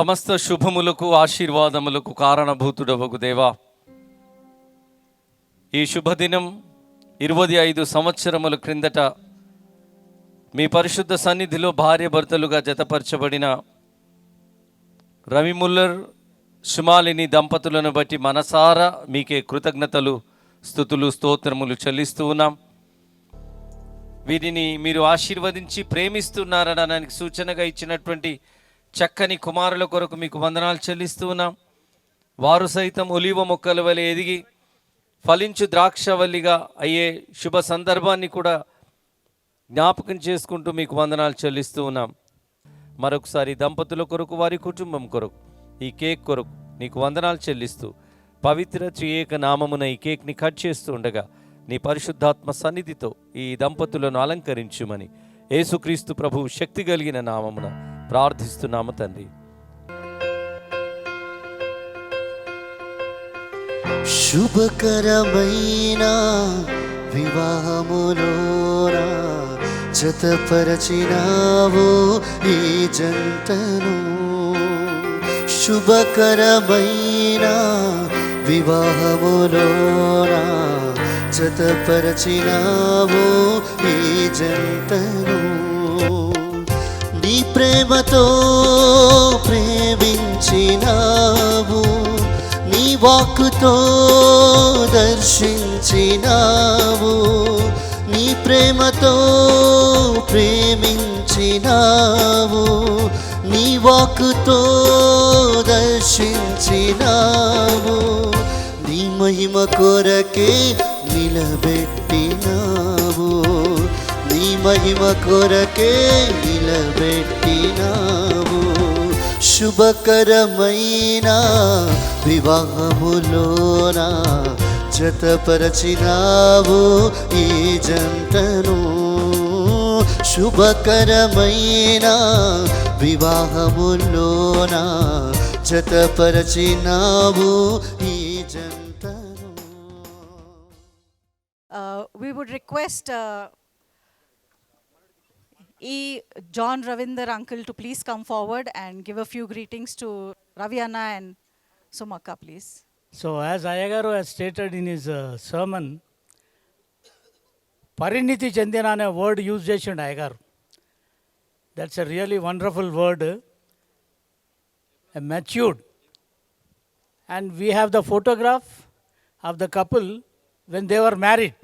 సమస్త శుభములకు ఆశీర్వాదములకు కారణభూతుడవగు దేవా, ఈ శుభదినం 25 సంవత్సరముల క్రిందట మీ పరిశుద్ధ సన్నిధిలో భార్య భర్తలుగా జతపరచబడిన రవి ముల్లర్ సుమాలిని దంపతులను బట్టి మనసారా మీకే కృతజ్ఞతలు, స్తుతులు, స్తోత్రములు చెల్లిస్తూ ఉన్నాం. వీరిని మీరు ఆశీర్వదించి ప్రేమిస్తున్నారనడానికి సూచనగా ఇచ్చినటువంటి చక్కని కుమారుల కొరకు మీకు వందనాలు చెల్లిస్తూ ఉన్నాం. వారు సైతం ఒలీవ మొక్కల వలె ఎదిగి ఫలించు ద్రాక్షవల్లిగా అయ్యే శుభ సందర్భాన్ని కూడా జ్ఞాపకం చేసుకుంటూ మీకు వందనాలు చెల్లిస్తూ ఉన్నాం. మరొకసారి దంపతుల కొరకు, వారి కుటుంబం కొరకు, ఈ కేక్ కొరకు నీకు వందనాలు చెల్లిస్తూ పవిత్ర త్రియేక నామమున ఈ కేక్ని కట్ చేస్తూ ఉండగా నీ పరిశుద్ధాత్మ సన్నిధితో ఈ దంపతులను అలంకరించుమని యేసుక్రీస్తు ప్రభు శక్తి కలిగిన నామమున ప్రార్థిస్తున్నాము తండ్రి. శుభకరమైన వివాహములోన జతపరచినావు ఈ జంటను. శుభకరమైన వివాహములోన జతపరచినావు ఈ జంటను. నీ ప్రేమతో ప్రేమించినావు, నీ వాక్కుతో దర్శించినావు. నీ ప్రేమతో ప్రేమించినావు, నీ వాక్కుతో దర్శించినావు. నీ మహిమ కొరకే నిలబెట్టినావు, నీ మహిమ కొరకే నిలబెట్టినావు. శుభకరమైన వివాహములోన జతపరచినావు ఈ జంటను. శుభకరమైన వివాహములోన జతపరచినావు ఈ జంటను. We would request John Ravinder uncle to please come forward and give a few greetings to Ravi Anna and Sumakka, please. So as Ayagaru has stated in his sermon, Pariniti Chandina ane word use chesindi Ayagaru. That's a really wonderful word, matured. And we have the photograph of the couple when they were married.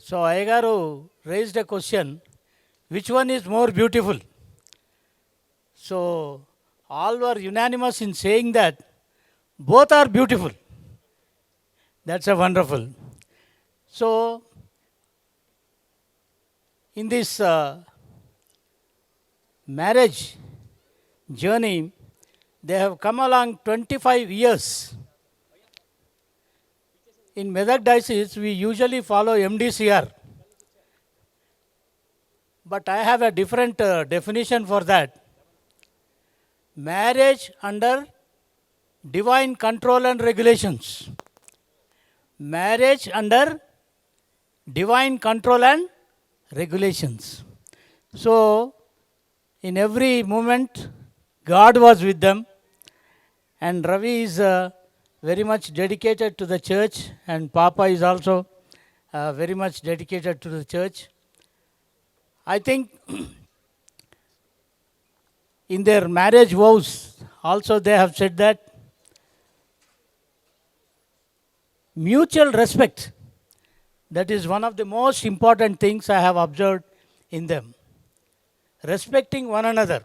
So Ayagaru raised a question, which one is more beautiful? So all were unanimous in saying that both are beautiful. That's a wonderful. So in this marriage journey, they have come along 25 years. In Medak Diocese, we usually follow MDCR. But I have a different definition for that. Marriage under divine control and regulations. Marriage under divine control and regulations. So, in every moment, God was with them. And Ravi is very much dedicated to the church, and Papa is also very much dedicated to the church. I think in their marriage vows also they have said that mutual respect, that is one of the most important things I have observed in them. Respecting one another.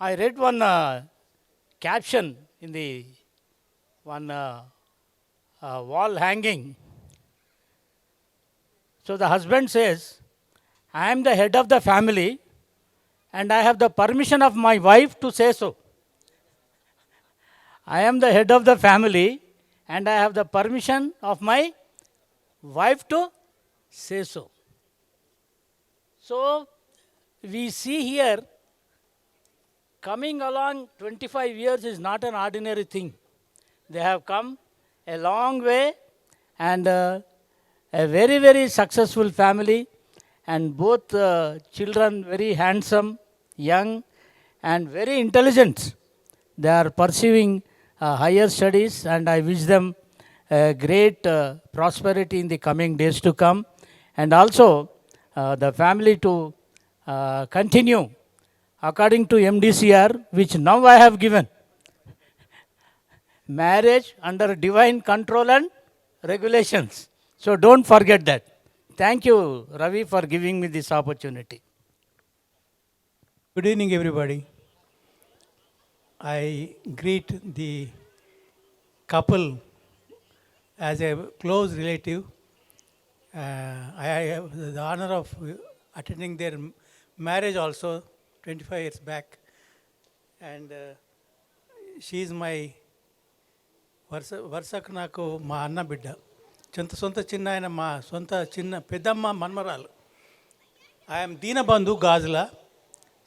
I read one caption in the one wall hanging. So the husband says, I am the head of the family and I have the permission of my wife to say so. I am the head of the family and I have the permission of my wife to say so. So we see here, coming along 25 years is not an ordinary thing. They have come a long way and a very, very successful family, and both children very handsome, young, and very intelligent. They are pursuing higher studies, and I wish them great prosperity in the coming days to come, and also the family to continue according to MDCR, which now I have given. Marriage under divine control and regulations. So don't forget that. Thank you, Ravi, for giving me this opportunity. Good evening, everybody. I greet the couple as a close relative. I have the honor of attending their marriage also 25 years back. And she is my వరుసకు నాకు మా అన్న బిడ్డ సొంత చిన్న ఆయన మా సొంత చిన్న పెద్దమ్మ మన్మరాలు. I'm Deenabandhu Gajula,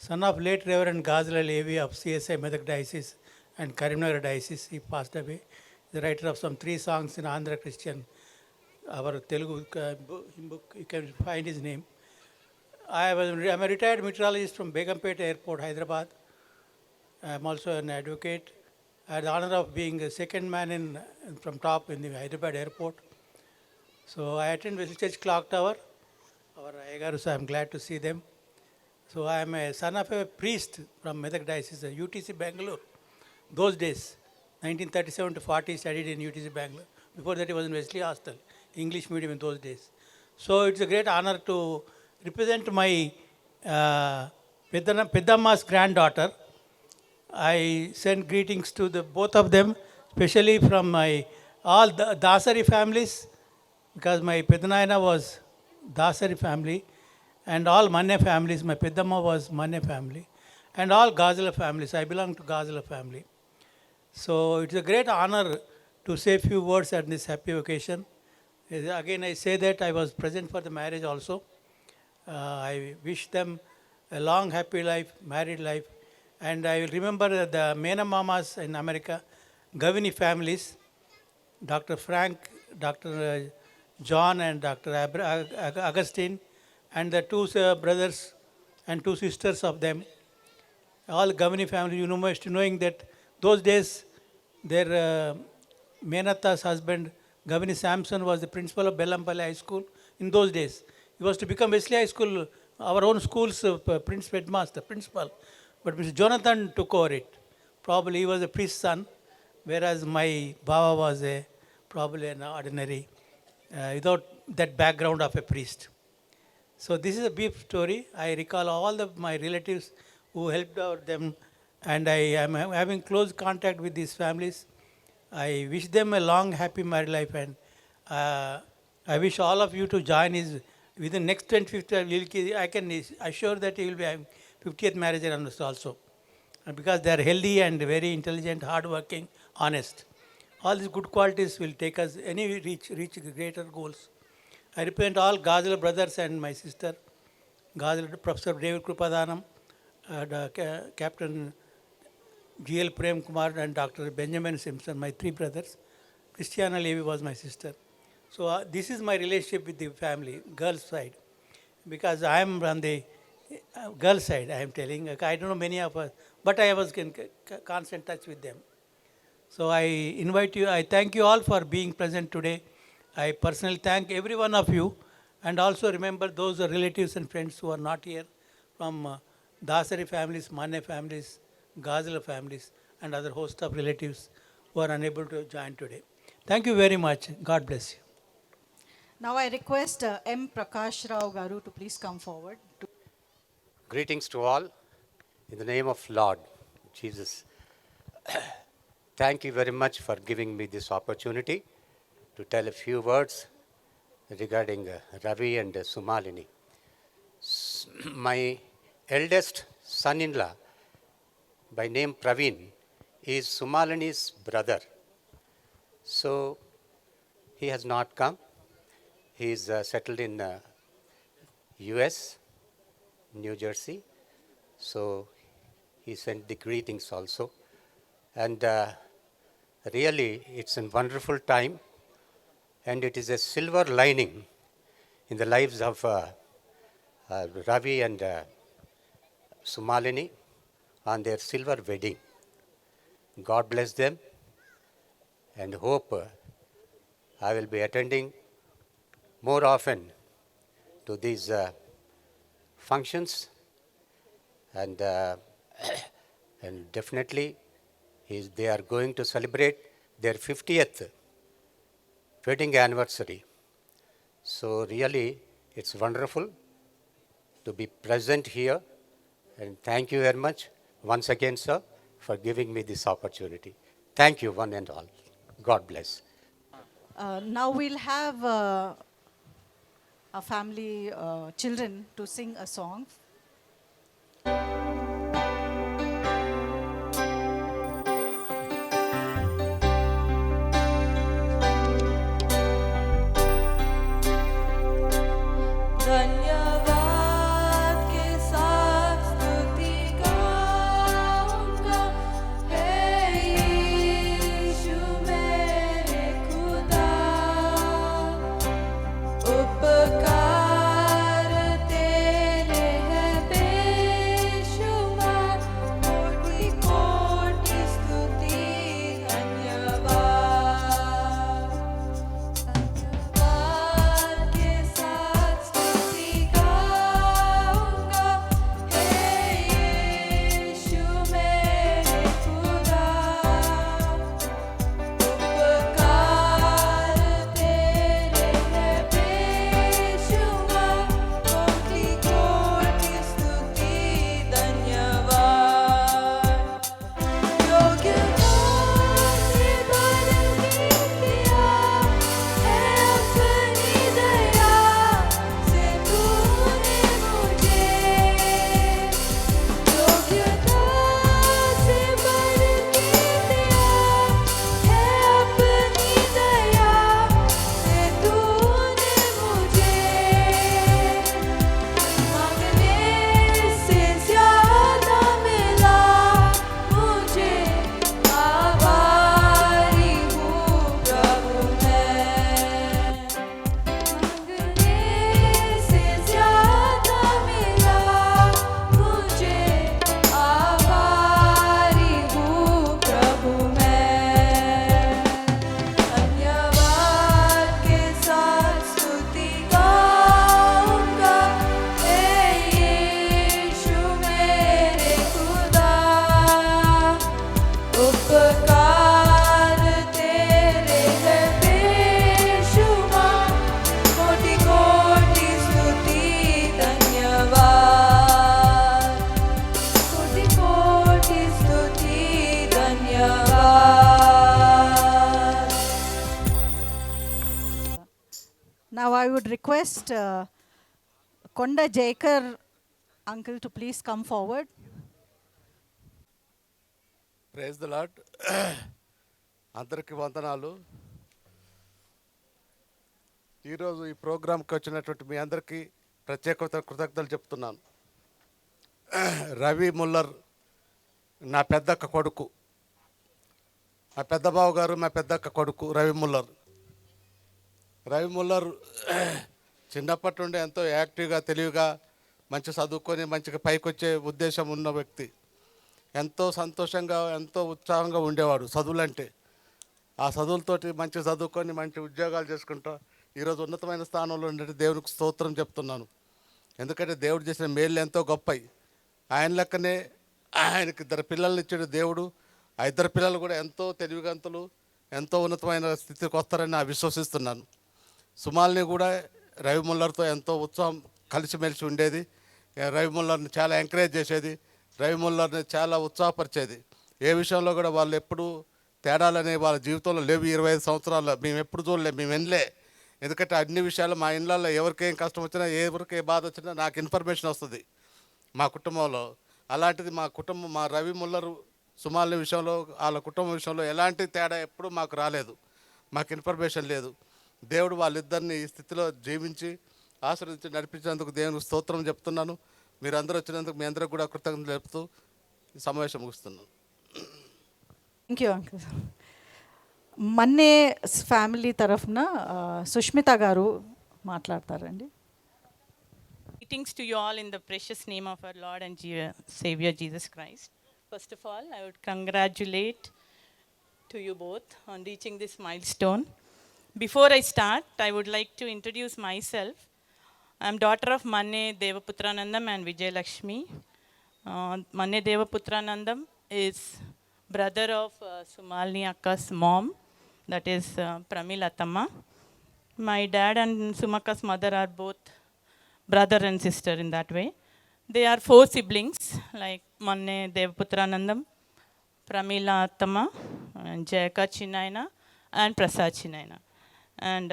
son of late Reverend Gazla Levi of CSI Medak Diocese and Karimnagar Diocese. He passed away. The writer of some 3 songs in Andhra Christian, our Telugu book, you can find his name. I'm a retired meteorologist from Begumpet Airport, Hyderabad. I'm also an advocate. I had the honor of being the second man from top in the Hyderabad airport. So I attend Vessel Church Clock Tower. Our Ayagaru, so I'm glad to see them. So I am a son of a priest from Medak Diocese, UTC Bangalore. Those days, 1937 to 40, studied in UTC Bangalore. Before that, he was in Wesley Hostel, English medium in those days. So it's a great honor to represent my Peddamma's granddaughter. I send greetings to both of them, especially from all the Dasari families, because my Peddanayana was Dasari family, and all Manne families. My Peddamma was Manne family, and all Gazala families. I belong to Gazala family. So it's a great honor to say a few words at this happy occasion. Again, I say that I was present for the marriage also. I wish them a long, happy life, married life. And I will remember the Mena Mamas in America, Gavini families, Dr. Frank, Dr. John, and Dr. Augustine, and the 2 brothers and 2 sisters of them. All Gavini family, you know, most knowing that those days their Menata's husband, Gavini Samson, was the principal of Bellampalli High School in those days. He was to become Wesley High School, our own school's principal. But Mr. Jonathan took over it. Probably he was a priest's son, whereas my Baba was probably an ordinary, without that background of a priest. So this is a brief story. I recall all my relatives who helped out them, and I am having close contact with these families. I wish them a long, happy married life, and I wish all of you to join within next 25th. I can assure that he will be having 50th marriage anniversary also, and because they are healthy and very intelligent, hardworking, honest. All these good qualities will take us reach greater goals. I represent all Gazala brothers and my sister, Gazala Professor David Krupadanam, Captain G.L. Prem Kumar, and Dr. Benjamin Simpson, my 3 brothers. Christiana Levi was my sister. So this is my relationship with the family, girls' side, because I am on the girl side, I am telling. I don't know many of us, but I was in constant touch with them. So I invite you, I thank you all for being present today. I personally thank every one of you, and also remember those relatives and friends who are not here, from Dasari families, Manne families, Gazala families, and other host of relatives who are unable to join today. Thank you very much. God bless you. Now I request M. Prakash Rao Garu to please come forward. Greetings to all in the name of Lord Jesus. Thank you very much for giving me this opportunity to tell a few words regarding Ravi and Sumalini. My eldest son-in-law, by name Praveen, is Sumalini's brother. So he has not come. He is settled in US, New Jersey. So he sent the greetings also. And really, it's a wonderful time, and it is a silver lining in the lives of Ravi and Sumalini, on their silver wedding. God bless them, and hope I will be attending more often to these functions, and and definitely they are going to celebrate their 50th wedding anniversary. So really, it's wonderful to be present here, and thank you very much once again, sir, for giving me this opportunity. Thank you, one and all. God bless. Now we'll have our family children to sing a song. धन्यवाद के साथ स्तुति गाऊंगा, हे यीशु मेरे खुदा। उपकार तेरे हैं बेशुमार, कोटि कोटि स्तुति धन्यवाद। धन्यवाद के साथ स्तुति गाऊंगा, हे यीशु मेरे खुदा। उपकार तेरे हैं बेशुमार, कोटि कोटि स्तुति धन्यवाद। योग्यता से बढ़ के किया है अपनी दया से तूने मुझे। योग्यता से बढ़ के दिया है अपनी दया से तूने मुझे। मांगने से ज्यादा मिला मुझे, आभारी हूँ प्रभु मैं। मांगने से ज्यादा मिला मुझे, आभारी हूँ प्रभु मैं। धन्यवाद के साथ स्तुति गाऊंगा, हे यीशु मेरे खुदा। उपकार तेरे हैं बेशुमार, कोटि कोटि स्तुति धन्यवाद। कोटि कोटि स्तुति धन्यवाद। Now I would request Konda Jaikar uncle to please come forward. Praise the lord. అందరికీ వందనాలు. ఈరోజు ఈ ప్రోగ్రాంకి వచ్చినటువంటి మీ అందరికీ కృతజ్ఞతలు చెప్తున్నాను. రవి ముల్లర్ నా పెద్దక్క కొడుకు, మా పెద్ద బావ గారు మా పెద్దక్క కొడుకు రవి ముల్లర్. రవి ముల్లర్ చిన్నప్పటి నుండి ఎంతో యాక్టివ్గా తెలివిగా మంచి చదువుకొని మంచిగా పైకి వచ్చే ఉద్దేశం ఉన్న వ్యక్తి. ఎంతో సంతోషంగా ఎంతో ఉత్సాహంగా ఉండేవాడు చదువులంటే. ఆ చదువులతోటి మంచి చదువుకొని మంచి ఉద్యోగాలు చేసుకుంటా ఈరోజు ఉన్నతమైన స్థానంలో ఉండే దేవునికి స్తోత్రం చెప్తున్నాను. ఎందుకంటే దేవుడు చేసిన మేళ్ళు ఎంతో గొప్పవి. ఆయన లెక్కనే ఆయనకి 2 పిల్లల్ని ఇచ్చాడు దేవుడు. ఆ 2 పిల్లలు కూడా ఎంతో తెలివిగంతులు, ఎంతో ఉన్నతమైన స్థితికి వస్తారని నేను విశ్వసిస్తున్నాను. సుమాల్ని కూడా రవి ముల్లర్తో ఎంతో ఉత్సాహం కలిసిమెలిసి ఉండేది. రవి ముల్లర్ని చాలా ఎంకరేజ్ చేసేది, రవి ముల్లర్ని చాలా ఉత్సాహపరిచేది. ఏ విషయంలో కూడా వాళ్ళు ఎప్పుడు తేడాలనే వాళ్ళ జీవితంలో లేవు. 25 సంవత్సరాల్లో మేము ఎప్పుడు చూడలేము, మేము వినలే. ఎందుకంటే అన్ని విషయాలు మా ఇళ్ళల్లో ఎవరికేం కష్టం వచ్చినా ఎవరికి ఏ బాధ వచ్చినా నాకు ఇన్ఫర్మేషన్ వస్తుంది మా కుటుంబంలో. అలాంటిది మా కుటుంబం, మా రవి ముల్లరు సుమాల్ని విషయంలో వాళ్ళ కుటుంబం విషయంలో ఎలాంటి తేడా ఎప్పుడు మాకు రాలేదు, మాకు ఇన్ఫర్మేషన్ లేదు. దేవుడు వాళ్ళిద్దరిని ఈ స్థితిలో జీవించి ఆశీర్వదించి నడిపించినందుకు దేవునికి స్తోత్రం చెప్తున్నాను. మీరు అందరూ వచ్చినందుకు మీ అందరికి కూడా కృతజ్ఞతలు తెలుపుతూ ఈ సమావేశం ముగిస్తున్నాను. Thank you uncle. Manne family తరఫున సుష్మిత గారు మాట్లాడతారండి. Greetings to you all in the precious name of our Lord and Savior Jesus Christ. First of all, I would congratulate to you both on reaching this milestone. Before I start, I would like to introduce myself. I am daughter of Manne Devaputranandam and Vijay Lakshmi. Manne Devaputranandam is brother of Sumalini Akka's mom, that is Pramila Attamma. My dad and Sumaka's mother are both brother and sister in that way. They are 4 siblings, like Manne Devaputranandam, Pramila Attamma, and Jayaka Chinnaina, and Prasad Chinnaina. And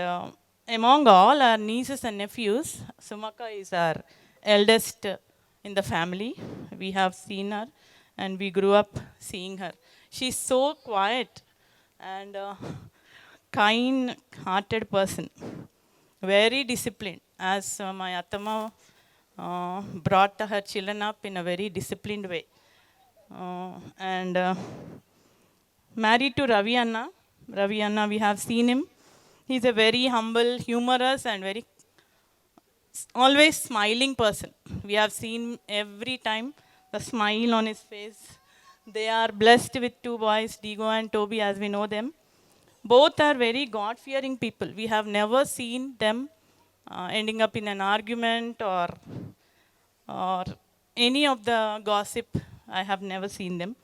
among all our nieces and nephews, Sumaka is our eldest in the family. We have seen her and we grew up seeing her. She's so quiet and kind-hearted person, very disciplined, as my Attamma brought her children up in a very disciplined way. And married to Ravi Anna. Ravi Anna, we have seen him. He's a very humble, humorous, and very always smiling person. We have seen every time the smile on his face. They are blessed with 2 boys, Digo and Toby, as we know them. Both are very God-fearing people. We have never seen them ending up in an argument or any of the gossip. I have never seen them.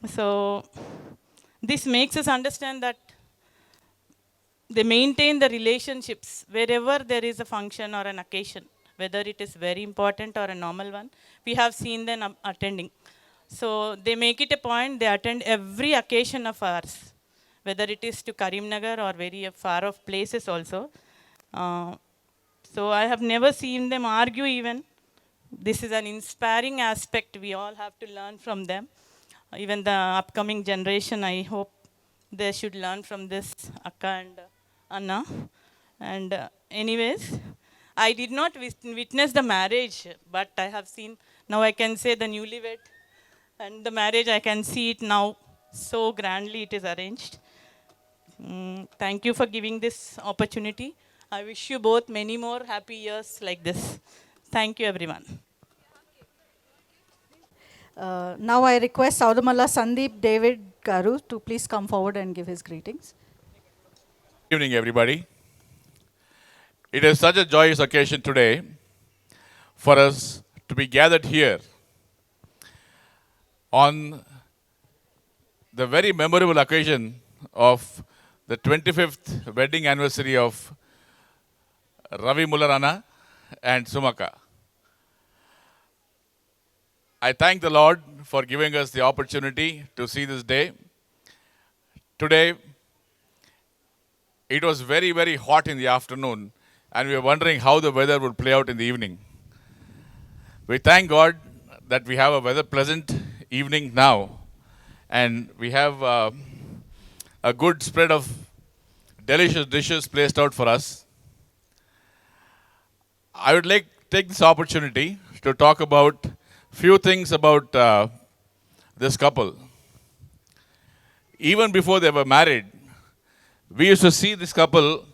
So this makes us understand that they maintain the relationships wherever there is a function or an occasion, whether it is very important or a normal one. We have seen them attending. So they make it a point, they attend every occasion of ours, whether it is to Karimnagar or very far off places also. So I have never seen them argue even. This is an inspiring aspect we all have to learn from them. Even the upcoming generation, I hope they should learn from this Akka and Anna. And anyways, I did not witness the marriage, but I have seen, now I can say the newlywed. And the marriage, I can see it now, so grandly it is arranged. Thank you for giving this opportunity. I wish you both many more happy years like this. Thank you, everyone. Now I request Saudamalla Sandeep David Garu to please come forward and give his greetings. Good evening, everybody. It is such a joyous occasion today for us to be gathered here on the very memorable occasion of the 25th wedding anniversary of Ravi Mullar Anna and Sumaka. I thank the Lord for giving us the opportunity to see this day. Today, it was very, very hot in the afternoon, and we were wondering how the weather would play out in the evening. We thank God that we have a weather pleasant evening now, and we have a good spread of delicious dishes placed out for us. I would like to take this opportunity to talk about few things about this couple. Even before they were married, we used to see this couple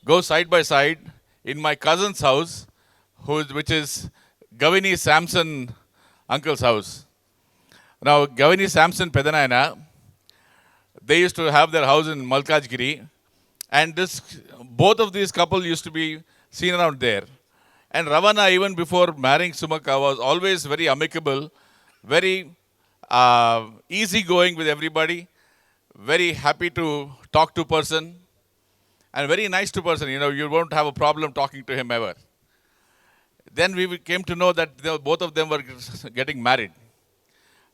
go side by side in my cousin's house, which is Gavini Samson uncle's house. Now, Gavini Samson Pedanayana, they used to have their house in Malkajgiri, and both of these couple used to be seen around there. And Ravana, even before marrying Sumaka, was always very amicable, very easygoing with everybody, very happy to talk to person, and very nice to person. You know, you won't have a problem talking to him ever. Then we came to know that both of them were getting married.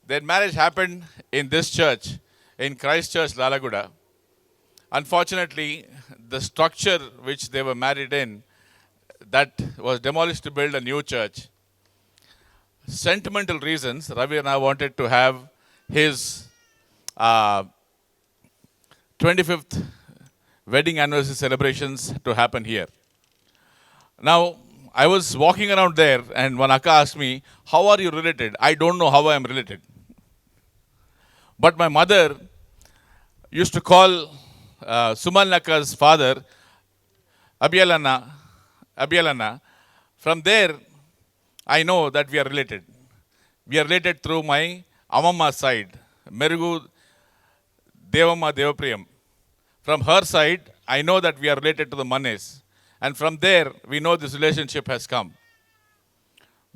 Their marriage happened in this church, in Christ Church, Lalaguda. Unfortunately, the structure which they were married in, that was demolished to build a new church. Sentimental reasons, Ravi and I wanted to have his 25th wedding anniversary celebrations to happen here. Now, I was walking around there and one Akka asked me, how are you related? I don't know how I am related. But my mother used to call Sumal Nakka's father Abhiyalanna. From there, I know that we are related. We are related through my Amamma's side, Merugu Devamma Devapriyam. From her side, I know that we are related to the Manes. And from there, we know this relationship has come.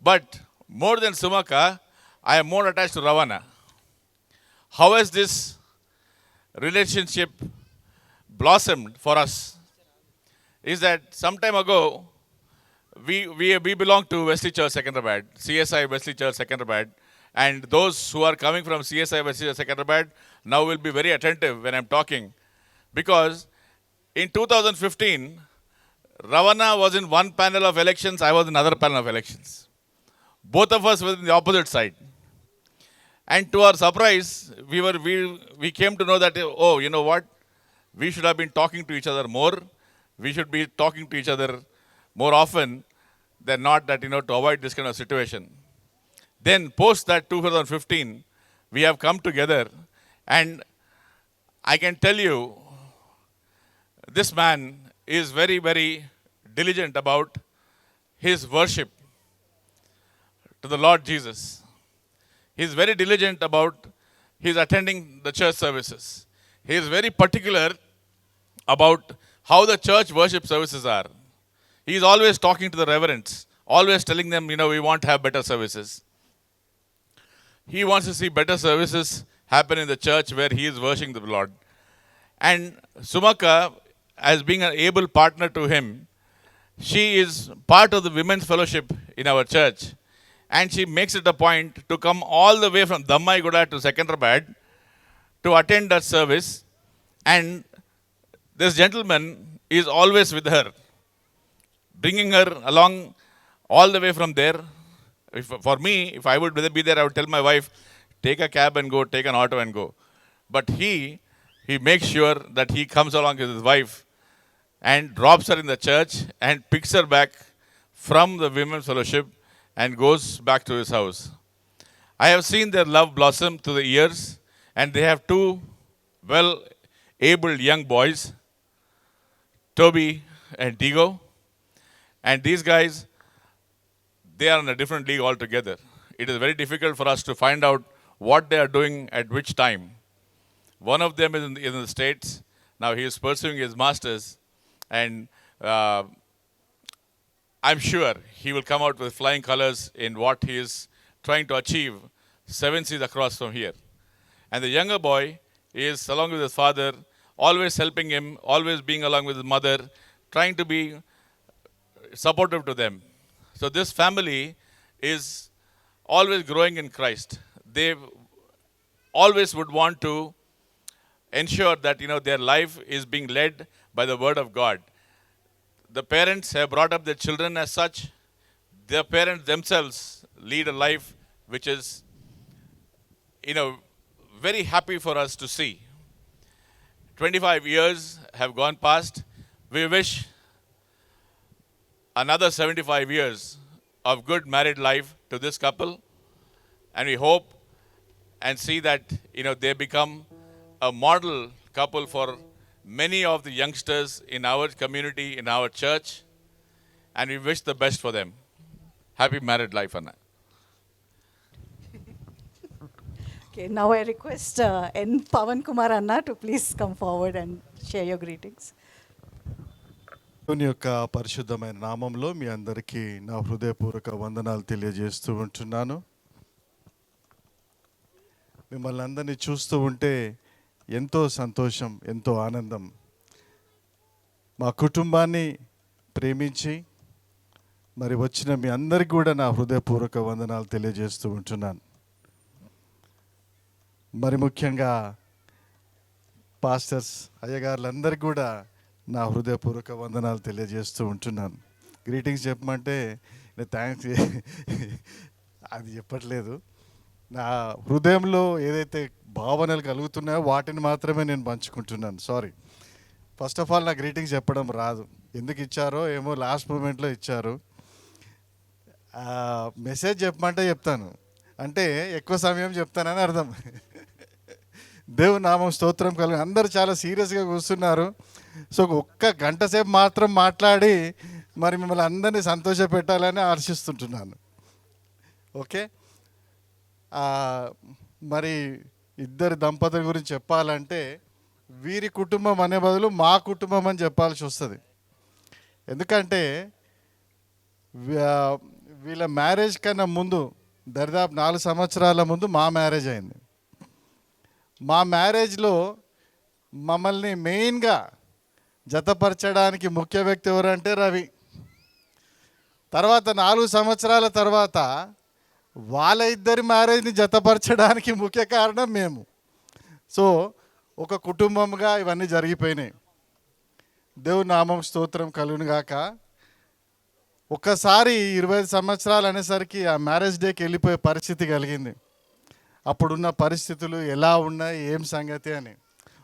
But more than Sumaka, I am more attached to Ravana. How has this relationship blossomed for us? Is that some time ago, we belong to Wesley Church Secunderabad, CSI Wesley Church Secunderabad, and those who are coming from CSI Wesley Church Secunderabad now will be very attentive when I'm talking, because in 2015, Ravana was in one panel of elections, I was in another panel of elections. Both of us were in the opposite side. And to our surprise, we came to know that, oh, you know what? We should have been talking to each other more. We should be talking to each other more often than not, that, to avoid this kind of situation. Then post that 2015, we have come together, and I can tell you, this man is very, very diligent about his worship to the Lord Jesus. He is very diligent about his attending the church services. He is very particular about how the church worship services are. He is always talking to the reverends, always telling them, we want to have better services. He wants to see better services happen in the church where he is worshiping the Lord. And Sumaka, as being an able partner to him, she is part of the women's fellowship in our church. And she makes it a point to come all the way from Dammaigoda to Secunderabad to attend that service. And this gentleman is always with her, bringing her along all the way from there. For me, if I would be there, I would tell my wife, take a cab and go, take an auto and go. But he makes sure that he comes along with his wife and drops her in the church and picks her back from the women's fellowship and goes back to his house. I have seen their love blossom through the years, and they have two well-abled young boys, Toby and Digo. And these guys, they are in a different league altogether. It is very difficult for us to find out what they are doing at which time. One of them is in the States. Now he is pursuing his master's, and I'm sure he will come out with flying colors in what he is trying to achieve 7 seas across from here. And the younger boy is, along with his father, always helping him, always being along with his mother, trying to be supportive to them. So this family is always growing in Christ. They always would want to ensure that their life is being led by the word of God. The parents have brought up their children as such. Their parents themselves lead a life which is, very happy for us to see. 25 years have gone past. We wish another 75 years of good married life to this couple. And we hope and see that, they become a model couple for many of the youngsters in our community, in our church, and we wish the best for them. Happy married life, Anna. Okay, now I request N. Pavan Kumar Anna to please come forward and share your greetings. దేవుని యొక్క పరిశుద్ధమైన నామంలో మీ అందరికీ నా హృదయపూర్వక వందనాలు తెలియజేస్తూ ఉంటున్నాను. మిమ్మల్ని అందరినీ చూస్తూ ఉంటే ఎంతో సంతోషం, ఎంతో ఆనందం. మా కుటుంబాన్ని ప్రేమించి మరి వచ్చిన మీ అందరికీ కూడా నా హృదయపూర్వక వందనాలు తెలియజేస్తూ ఉంటున్నాను. మరి ముఖ్యంగా పాస్టర్స్, అయ్యగారులందరికీ కూడా నా హృదయపూర్వక వందనాలు తెలియజేస్తూ ఉంటున్నాను. గ్రీటింగ్స్ చెప్పమంటే నేను థ్యాంక్స్ అది చెప్పట్లేదు. నా హృదయంలో ఏదైతే భావనలు కలుగుతున్నాయో వాటిని మాత్రమే నేను పంచుకుంటున్నాను. సారీ, ఫస్ట్ ఆఫ్ ఆల్ నా గ్రీటింగ్స్ చెప్పడం రాదు. ఎందుకు ఇచ్చారో ఏమో, లాస్ట్ మూమెంట్లో ఇచ్చారు. మెసేజ్ చెప్పమంటే చెప్తాను, అంటే ఎక్కువ సమయం చెప్తానని అర్థం. దేవుని నామం స్తోత్రం కలుగు. అందరూ చాలా సీరియస్గా కూర్చున్నారు. సో ఒక్క గంట సేపు మాత్రం మాట్లాడి మరి మిమ్మల్ని అందరినీ సంతోష పెట్టాలని ఆశిస్తుంటున్నాను. ఓకే, మరి ఇద్దరు దంపతుల గురించి చెప్పాలంటే వీరి కుటుంబం అనే బదులు మా కుటుంబం అని చెప్పాల్సి వస్తుంది. ఎందుకంటే వీళ్ళ మ్యారేజ్ కన్నా ముందు దరిదాపు 4 సంవత్సరాల ముందు మా మ్యారేజ్ అయింది. మా మ్యారేజ్లో మమ్మల్ని మెయిన్గా జతపరచడానికి ముఖ్య వ్యక్తి ఎవరంటే రవి. తర్వాత 4 సంవత్సరాల తర్వాత వాళ్ళ ఇద్దరి మ్యారేజ్ని జతపరచడానికి ముఖ్య కారణం మేము. సో ఒక కుటుంబంగా ఇవన్నీ జరిగిపోయినాయి. దేవుని నామం స్తోత్రం కలుగును గాక. ఒక్కసారి 25 సంవత్సరాలు అనేసరికి ఆ మ్యారేజ్ డేకి వెళ్ళిపోయే పరిస్థితి కలిగింది. అప్పుడున్న పరిస్థితులు ఎలా ఉన్నాయి, ఏం సంగతి అని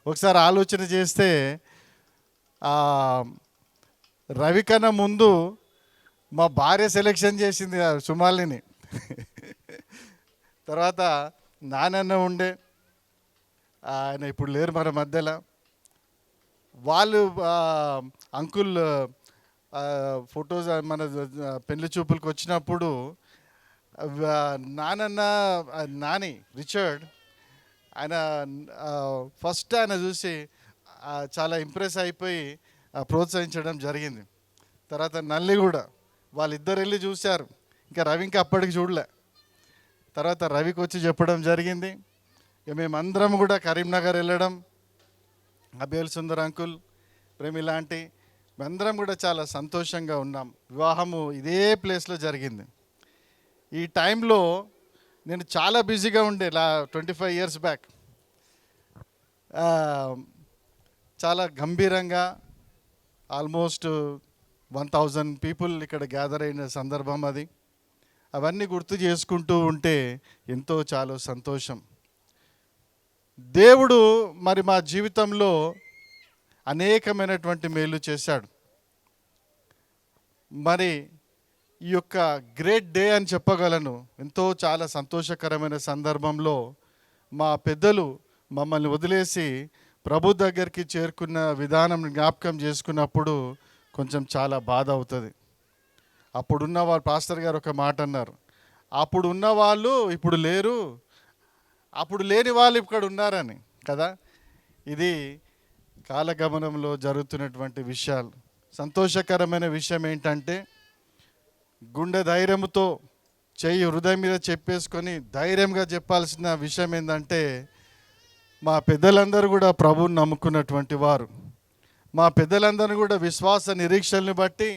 ఒకసారి ఆలోచన చేస్తే రవి కన్నా ముందు మా భార్య సెలెక్షన్ చేసింది సుమాలిని. తర్వాత నానన్న ఉండే, ఆయన ఇప్పుడు లేరు మన మధ్యలో. వాళ్ళు అంకుల్ ఫొటోస్ మన పెళ్లి చూపులకు వచ్చినప్పుడు నాని రిచర్డ్ ఆయన ఫస్ట్ ఆయన చూసి చాలా ఇంప్రెస్ అయిపోయి ప్రోత్సహించడం జరిగింది. తర్వాత నల్లి కూడా వాళ్ళిద్దరు వెళ్ళి చూశారు. ఇంకా రవి ఇంకా అప్పటికి చూడలే. తర్వాత రవికి వచ్చి చెప్పడం జరిగింది. ఇక మేమందరం కూడా కరీంనగర్ వెళ్ళడం, అబేల్ సుందర్ అంకుల్, ప్రేమి లాంటి మేమందరం కూడా చాలా సంతోషంగా ఉన్నాం. వివాహము ఇదే ప్లేస్లో జరిగింది. ఈ టైంలో నేను చాలా బిజీగా ఉండే 25 years బ్యాక్. చాలా గంభీరంగా ఆల్మోస్ట్ 1000 పీపుల్ ఇక్కడ గ్యాదర్ అయిన సందర్భం అది. అవన్నీ గుర్తు చేసుకుంటూ ఉంటే ఎంతో చాలా సంతోషం. దేవుడు మరి మా జీవితంలో అనేకమైనటువంటి మేలు చేశాడు. మరి ఈ యొక్క గ్రేట్ డే అని చెప్పగలను. ఎంతో చాలా సంతోషకరమైన సందర్భంలో మా పెద్దలు మమ్మల్ని వదిలేసి ప్రభు దగ్గరికి చేరుకున్న విధానం జ్ఞాపకం చేసుకున్నప్పుడు కొంచెం చాలా బాధ అవుతుంది. అప్పుడున్న వాళ్ళు పాస్టర్ గారు ఒక మాట అన్నారు, అప్పుడు ఉన్న వాళ్ళు ఇప్పుడు లేరు, అప్పుడు లేని వాళ్ళు ఇక్కడ ఉన్నారని కదా. ఇది కాలగమనంలో జరుగుతున్నటువంటి విషయాలు. సంతోషకరమైన విషయం ఏంటంటే గుండె ధైర్యంతో చెయ్యి హృదయం మీద చెప్పేసుకొని ధైర్యంగా చెప్పాల్సిన విషయం ఏంటంటే మా పెద్దలందరూ కూడా ప్రభువుని నమ్ముకున్నటువంటి వారు. మా పెద్దలందరూ కూడా విశ్వాస నిరీక్షల్ని బట్టి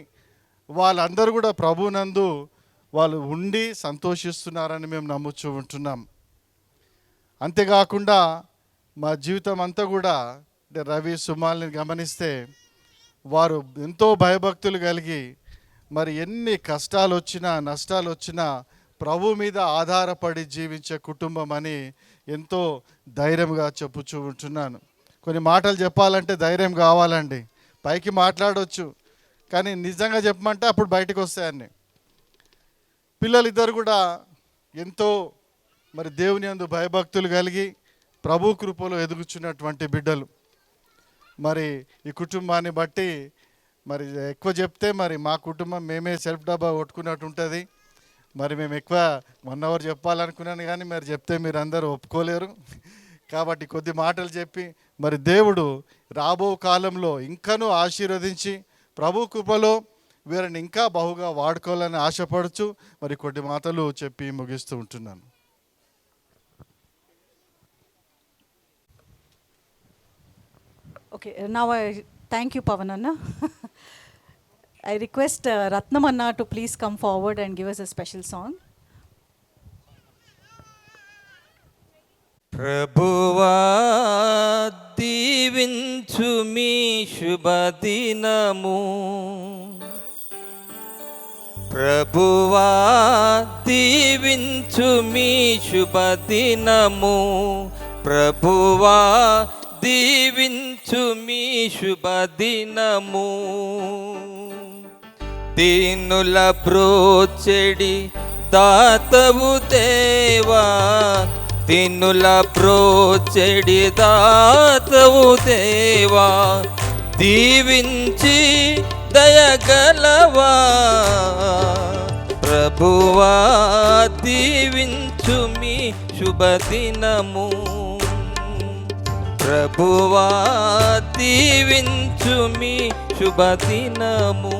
వాళ్ళందరూ కూడా ప్రభువునందు వాళ్ళు ఉండి సంతోషిస్తున్నారని మేము నమ్ముచూ ఉంటున్నాం. అంతేకాకుండా మా జీవితం అంతా కూడా అంటే రవి సుమాల్ని గమనిస్తే వారు ఎంతో భయభక్తులు కలిగి మరి ఎన్ని కష్టాలు వచ్చినా నష్టాలు వచ్చినా ప్రభు మీద ఆధారపడి జీవించే కుటుంబం అని ఎంతో ధైర్యంగా చెప్పుచూ ఉంటున్నాను. కొన్ని మాటలు చెప్పాలంటే ధైర్యం కావాలండి. పైకి మాట్లాడవచ్చు కానీ నిజంగా చెప్పమంటే అప్పుడు బయటకు వస్తాయన్ని. పిల్లలిద్దరు కూడా ఎంతో మరి దేవుని యందు భయభక్తులు కలిగి ప్రభు కృపలో ఎదుగుచున్నటువంటి బిడ్డలు. మరి ఈ కుటుంబాన్ని బట్టి మరి ఎక్కువ చెప్తే మరి మా కుటుంబం మేమే సెల్ఫ్ డబ్బా కొట్టుకున్నట్టు ఉంటుంది. మరి మేము ఎక్కువ 1 hour చెప్పాలనుకున్నాను కానీ మరి చెప్తే మీరు అందరూ ఒప్పుకోలేరు. కాబట్టి కొద్ది మాటలు చెప్పి మరి దేవుడు రాబో కాలంలో ఇంకనూ ఆశీర్వదించి ప్రభు కృపలో వీరిని ఇంకా బహుగా వాడుకోవాలని ఆశపడుచు మరి కొద్ది మాటలు చెప్పి ముగిస్తూ ఉంటున్నాను. Okay, now thank you, Pavananna. I request Ratnamanna to please come forward and give us a special song. ప్రభువా దీవించు మీ శుభదినము, ప్రభువా దీవించు మీ శుభదినము, ప్రభువా దీవించు మీ శుభదినము. దీనుల బ్రోచెడి దాతవు దేవా, దీనుల బ్రోచెడి దాతవు దేవా, దీవించి దయగలవా, ప్రభువా దీవించు మీ శుభదినము. ప్రభువా దీవించు మీ శుభదినము.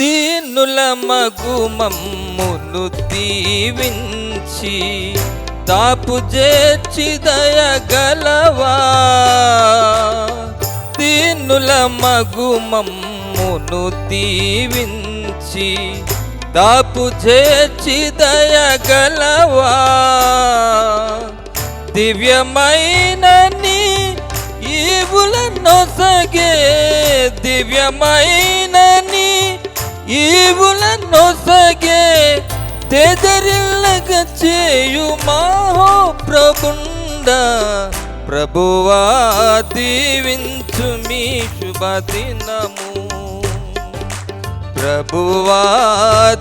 దీనుల మగు మమ్మును దీవించి దాపు చేర్చి దయగలవా. దీనుల మగు మమ్మును దీవించి దాపు చేర్చి దయగలవా. దివ్యమైన నీ ఈవులనొసగే, దివ్యమైన నీ ఈవులనొసగే, తెదరిల్లగ చేయు మాహో ప్రభుండ. ప్రభువా దీవించు మీ శుభదినము. ప్రభువా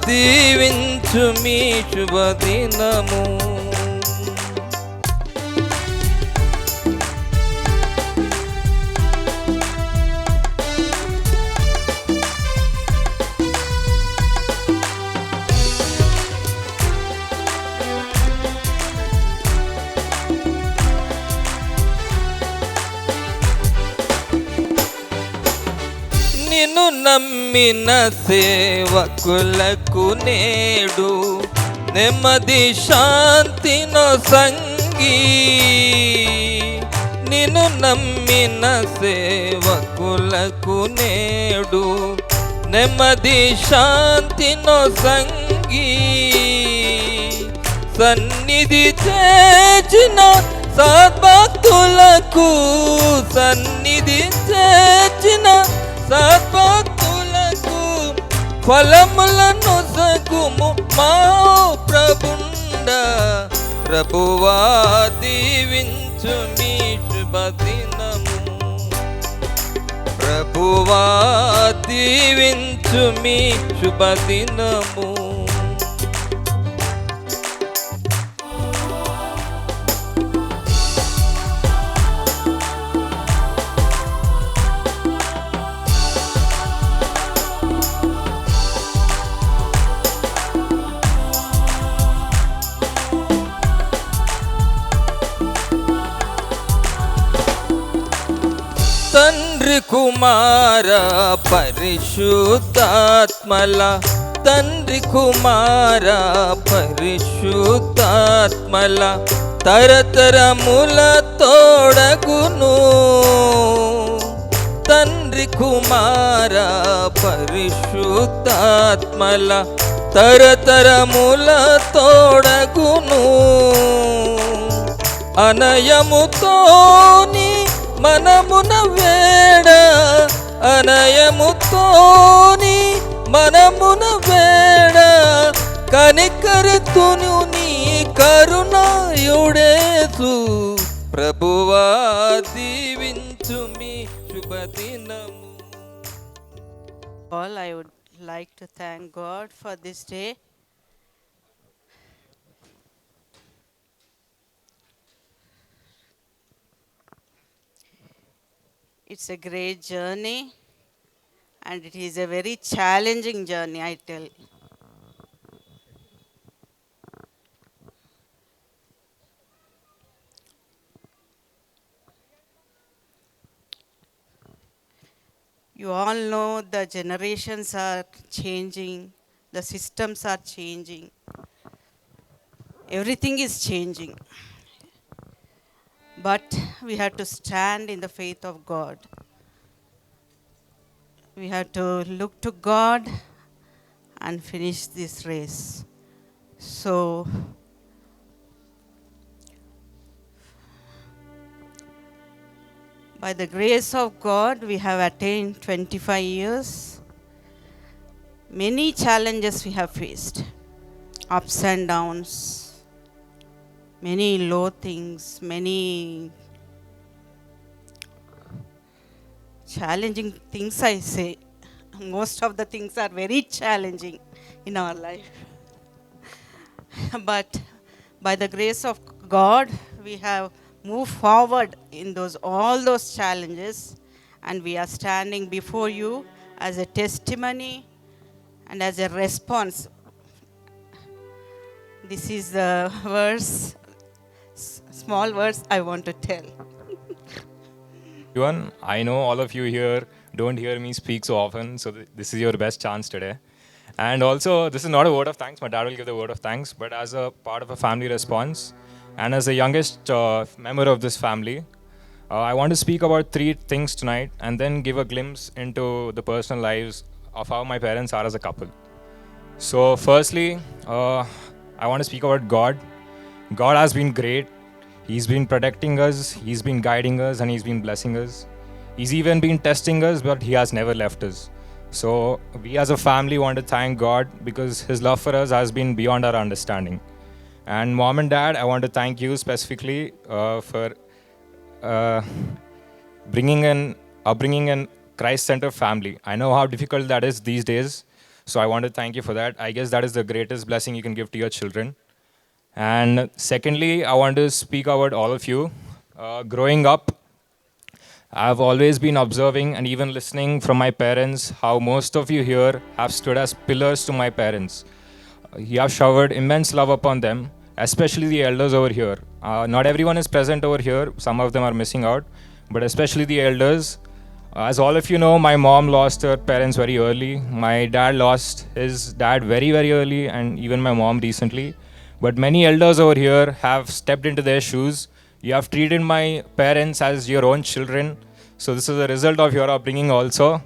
దీవించు మీ శుభదినము. నిన్ను నమ్మిన సేవకులకు నేడు నెమ్మది శాంతినో సంగీ. నిన్ను నమ్మిన సేవకులకు నేడు నెమ్మది శాంతినో సంగీ. సన్నిధి చేసిన సద్భక్తులకు, సన్నిధి చేసిన సద్భక్తులకు ఫలములను సగుము మా ప్రభుండ. ప్రభువా దీవించు మీ శుభదినము. ప్రభువా దీవించు మీ శుభదినము. తండ్రి కుమార పరిశుద్ధాత్మల, తండ్రి కుమార పరిశుద్ధాత్మల తరతరముల తోడగును. తండ్రి కుమార పరిశుద్ధాత్మల తరతరముల తోడగును. అనయముతోని మనమున వేడ, అనయముతోని మనమున వేడ, కనికరితును నీ కరుణాయుడేసు. ప్రభువా దీవించు మీ శుభదినము. All, I would like to thank God for this day. It's a great journey, and it is a very challenging journey, I tell you. You all know the generations are changing, the systems are changing, everything is changing. But we have to stand in the faith of God. We have to look to God and finish this race. So, by the grace of God, we have attained 25 years. Many challenges we have faced, ups and downs, many low things, many challenging things I say. Most of the things are very challenging in our life. But by the grace of God, we have moved forward in all those challenges, and we are standing before you as a testimony and as a response. This is the verse, small verse I want to tell. Everyone, I know all of you here don't hear me speak so often, so this is your best chance today. And also, this is not a word of thanks. My dad will give the word of thanks, but as a part of a family response, and as the youngest member of this family, I want to speak about 3 things tonight, and then give a glimpse into the personal lives of how my parents are as a couple. So, firstly, I want to speak about God. God has been great. He's been protecting us, He's been guiding us, and He's been blessing us. He's even been testing us, but He has never left us. So we as a family want to thank God because His love for us has been beyond our understanding. And mom and dad, I want to thank you specifically for bringing in upbringing in Christ-centered family. I know how difficult that is these days, so I want to thank you for that. I guess that is the greatest blessing you can give to your children. And secondly, I want to speak about all of you. Growing up, I've always been observing and even listening from my parents how most of you here have stood as pillars to my parents. You have showered immense love upon them, especially the elders over here. Not everyone is present over here. Some of them are missing out, but especially the elders. As all of you know, my mom lost her parents very early. My dad lost his dad very, very early, and even my mom recently. But many elders over here have stepped into their shoes. You have treated my parents as your own children. So this is a result of your upbringing also.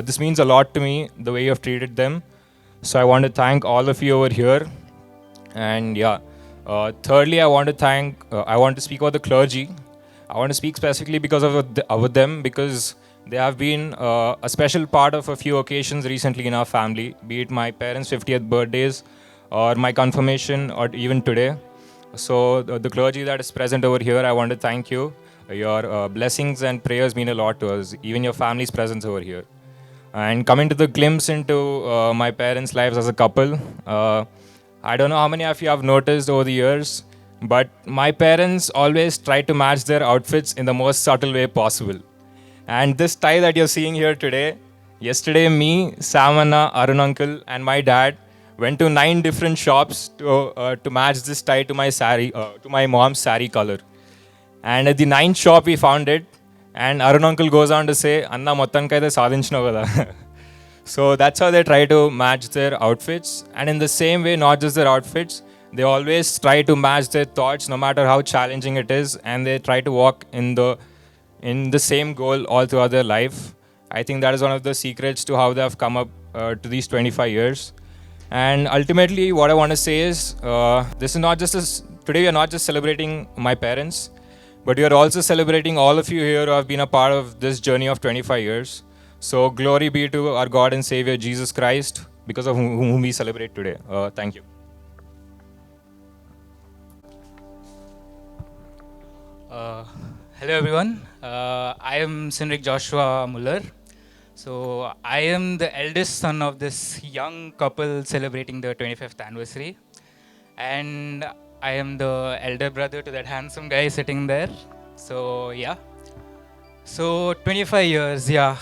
This means a lot to me, the way you have treated them. So I want to thank all of you over here. And yeah, thirdly, I want to speak about the clergy. I want to speak specifically because of them, because they have been a special part of a few occasions recently in our family, be it my parents' 50th birthdays, or my confirmation, or even today. So the clergy that is present over here, I want to thank you. Your blessings and prayers mean a lot to us, even your family's presence over here. And coming to the glimpse into my parents' lives as a couple, I don't know how many of you have noticed over the years, but my parents always try to match their outfits in the most subtle way possible. And this tie that you're seeing here today, yesterday me, Sam Anna, Arun uncle, and my dad went to 9 different shops to match this tie to my sari, to my mom's sari color. And at the 9th shop we found it, and Arun uncle goes on to say, "Anna mottankaide sadhinchinavu kada." So that's how they try to match their outfits. And in the same way, not just their outfits, they always try to match their thoughts, no matter how challenging it is, and they try to walk in the same goal all throughout their life. I think that is one of the secrets to how they have come up to these 25 years. And ultimately, what I want to say is, this is not just today we are not just celebrating my parents, but we are also celebrating all of you here who have been a part of this journey of 25 years. So glory be to our God and Savior Jesus Christ, because of whom we celebrate today. Thank you. Hello everyone, I am Sinrik Joshua Muller. So I am the eldest son of this young couple celebrating the 25th anniversary, and I am the elder brother to that handsome guy sitting there. So yeah, so 25 years, yeah,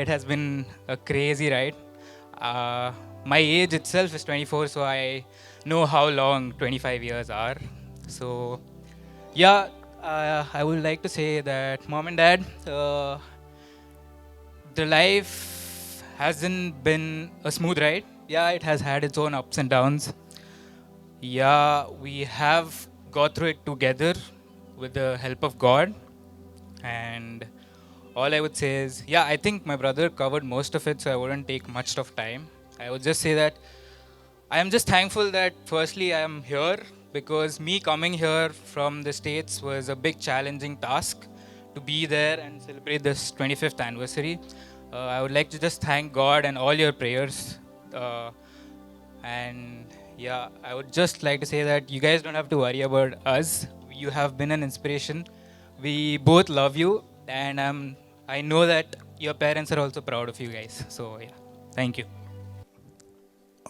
it has been a crazy ride. My age itself is 24, so I know how long 25 years are. So yeah, I would like to say that mom and dad, the life hasn't been a smooth ride. Yeah, it has had its own ups and downs. Yeah, we have got through it together with the help of God. And all I would say is, yeah, I think my brother covered most of it, so I wouldn't take much of time. I would just say that I am just thankful that firstly I am here, because me coming here from the States was a big challenging task to be there and celebrate this 25th anniversary. I would like to just thank God and all your prayers. And yeah, I would just like to say that you guys don't have to worry about us. You have been an inspiration. We both love you, and I know that your parents are also proud of you guys. So yeah, thank you.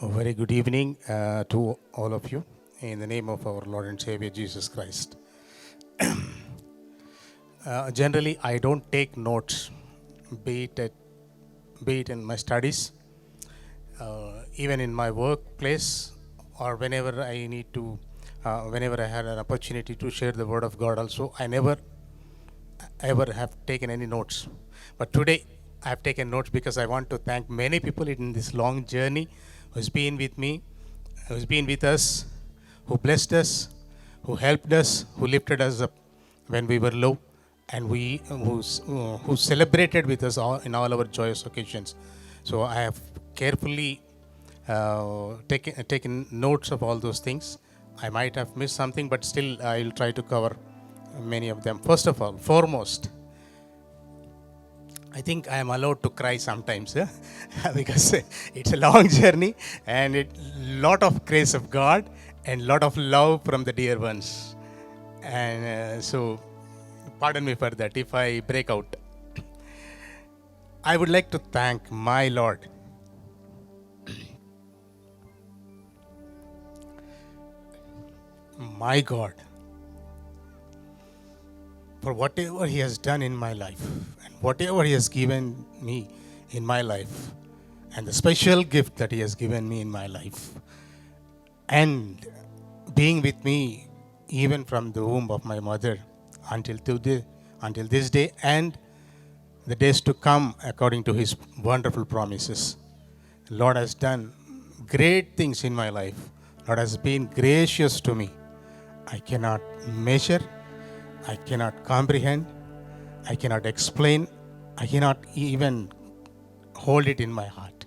A very good evening to all of you in the name of our Lord and Savior Jesus Christ. Generally, I don't take notes, be it in my studies, even in my workplace, or whenever I need to, whenever I had an opportunity to share the word of God also, I never ever have taken any notes. But today, I have taken notes because I want to thank many people in this long journey who's been with me, who's been with us, who blessed us, who helped us, who lifted us up when we were low, and who celebrated with us in all our joyous occasions. So I have carefully taken notes of all those things. I might have missed something, but still I'll try to cover many of them. First of all, foremost, I think I am allowed to cry sometimes because it's a long journey and a lot of grace of God and lot of love from the dear ones. And so, pardon me for that if I break out. I would like to thank my Lord. My God, for whatever He has done in my life and whatever He has given me in my life, and the special gift that He has given me in my life, and being with me even from the womb of my mother until this day and the days to come according to His wonderful promises. Lord has done great things in my life. Lord has been gracious to me. I cannot measure, I cannot comprehend, I cannot explain, I cannot even hold it in my heart.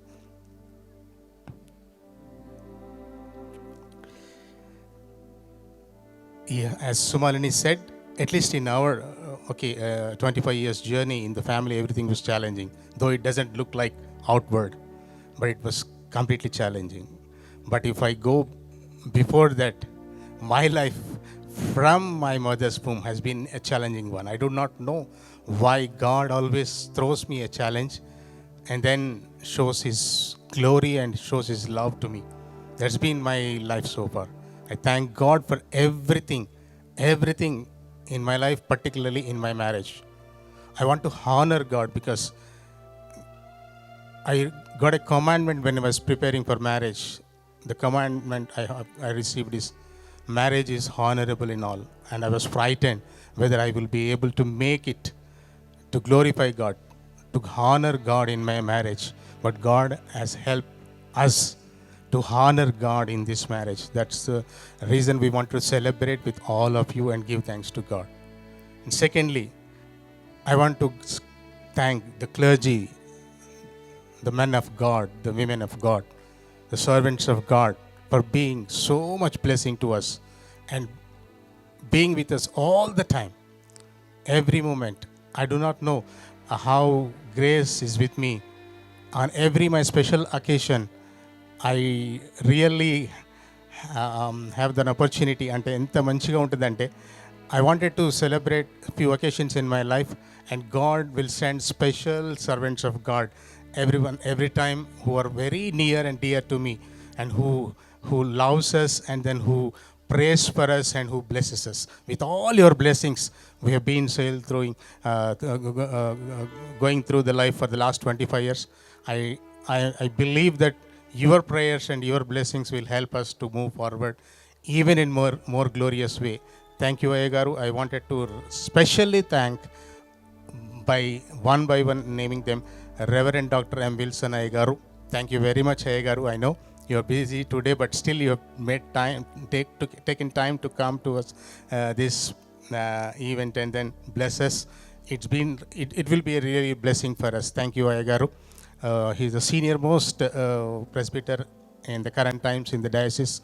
Yeah, as Sumalini said, at least in our 25 years journey in the family, everything was challenging, though it doesn't look like outward, but it was completely challenging. But if I go before that, my life from my mother's womb has been a challenging one. I do not know why God always throws me a challenge and then shows His glory and shows His love to me. That's been my life so far. I thank God for everything in my life, particularly in my marriage. I want to honor God because I got a commandment when I was preparing for marriage. The commandment I received is, marriage is honorable in all. And I was frightened whether I will be able to make it to glorify God, to honor God in my marriage. But God has helped us to honor God in this marriage. That's the reason we want to celebrate with all of you and give thanks to God. And secondly, I want to thank the clergy, the men of God, the women of God, the servants of God, for being so much blessing to us and being with us all the time, every moment. I do not know how grace is with me on every my special occasion. I really have the opportunity ante enta manchiga untundante I wanted to celebrate a few occasions in my life, and God will send special servants of God every time who are very near and dear to me, and who loves us and then who prays for us and who blesses us with all your blessings. We have been going through the life for the last 25 years. I believe that your prayers and your blessings will help us to move forward even in more glorious way. Thank you, Ayagaru. I wanted to specially thank by one naming them, Reverend Dr. M. Wilson Ayagaru. Thank you very much, Ayagaru. I know you are busy today, but still you have made time, taken time to come to us this event and then bless us. It will be a really blessing for us. Thank you, Ayagaru. He is the senior most presbyter in the current times in the diocese,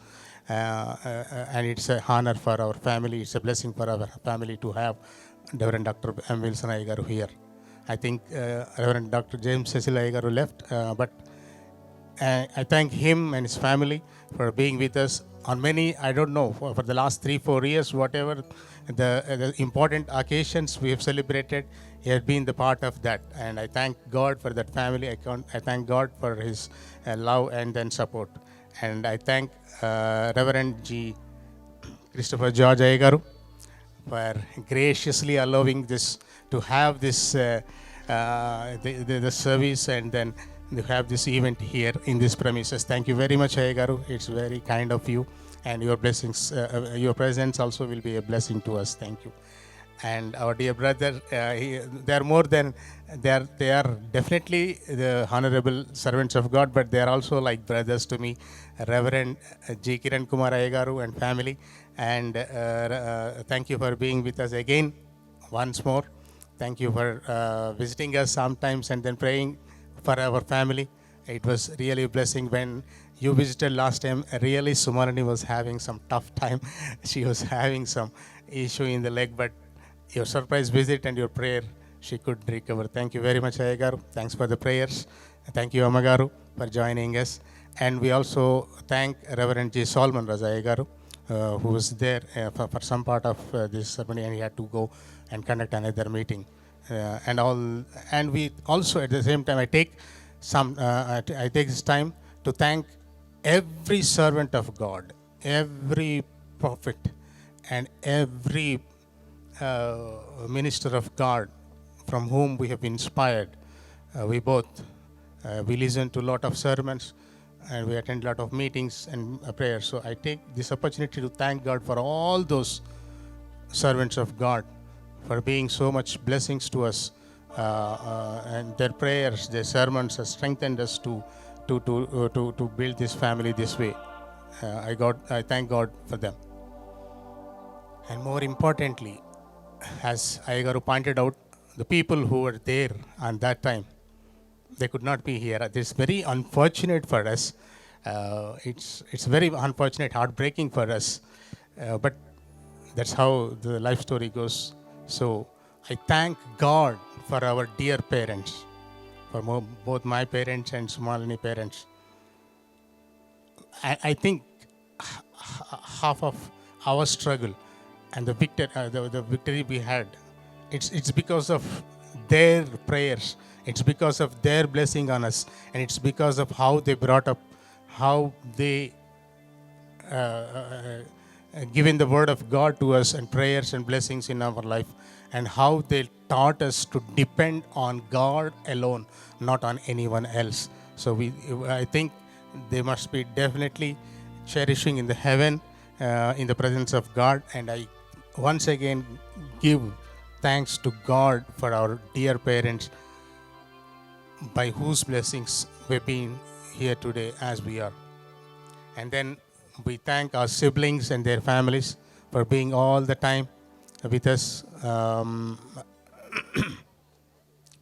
and it's an honor for our family. It's a blessing for our family to have Reverend Dr. M. Wilson Ayagaru here. I think Reverend Dr. James Cecil Ayagaru left, but I thank him and his family for being with us on many, I don't know, for the last 3-4 years, whatever the important occasions we have celebrated, he has been the part of that. And I thank God for that family. I thank God for his love and then support. And I thank Reverend G. Christopher George Ayagaru for graciously allowing this to have this the service and then to have this event here in this premises. Thank you very much, Ayagaru. It's very kind of you, and your blessings, your presence also will be a blessing to us. Thank you. And our dear brother, they are more than they are definitely the honorable servants of God, but they are also like brothers to me, Reverend G. Kiran Kumar Ayagaru and family. And thank you for being with us again once more. Thank you for visiting us sometimes and then praying for our family. It was really a blessing when you visited last time. Really, Sumalini was having some tough time. She was having some issue in the leg, but your surprise visit and your prayer, she could recover. Thank you very much, Ayagaru. Thanks for the prayers. Thank you, Amagaru, for joining us. And we also thank Reverend J. Solomon Raza Ayagaru, who was there for some part of this ceremony, and he had to go and conduct another meeting. And we also at the same time I take this time to thank every servant of God, every prophet, and every minister of God from whom we have been inspired. We listen to a lot of sermons and we attend a lot of meetings and prayers. So I take this opportunity to thank God for all those servants of God for being so much blessings to us, and their prayers, their sermons have strengthened us to build this family this way. I thank God for them. And more importantly, as Ayagaru pointed out, the people who were there on that time, they could not be here. It's very unfortunate for us. It's very unfortunate, heartbreaking for us. But that's how the life story goes. So I thank God for our dear parents, for both my parents and Sumalini parents. I think half of our struggle and the victory we had, it's because of their prayers, it's because of their blessing on us, and it's because of how they brought up, how they given the word of God to us and prayers and blessings in our life, and how they taught us to depend on God alone, not on anyone else. So I think they must be definitely cherishing in the heaven, in the presence of God. And I once again give thanks to God for our dear parents, by whose blessings we've been here today as we are. And then we thank our siblings and their families for being all the time with us.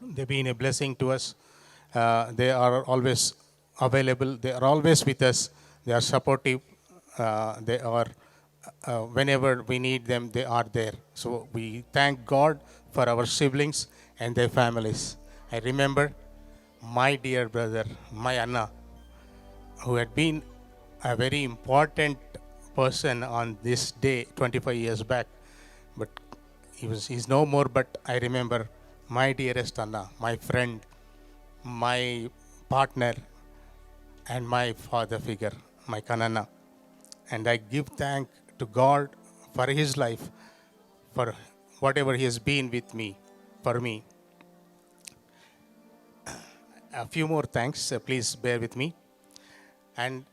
They've been a blessing to us. They are always available. They are always with us. They are supportive. They are, whenever we need them, they are there. So we thank God for our siblings and their families. I remember my dear brother, my Anna, who had been a very important person on this day 25 years back, but he's no more. But I remember my dearest Anna, my friend, my partner, and my father figure, my Kanana. And I give thank to God for his life, for whatever he has been with me, for me. A few more thanks, please bear with me. And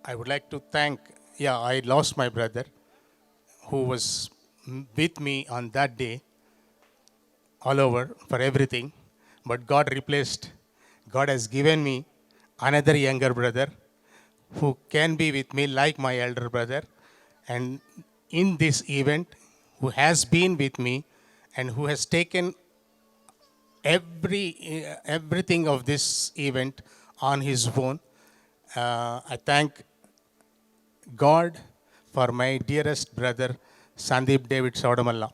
I would like to thank, I lost my brother who was with me on that day, all over, for everything. But God has given me another younger brother who can be with me like my elder brother. And in this event, who has been with me and who has taken everything of this event on his own. I thank God for my dearest brother, Sandeep David Saudamalla,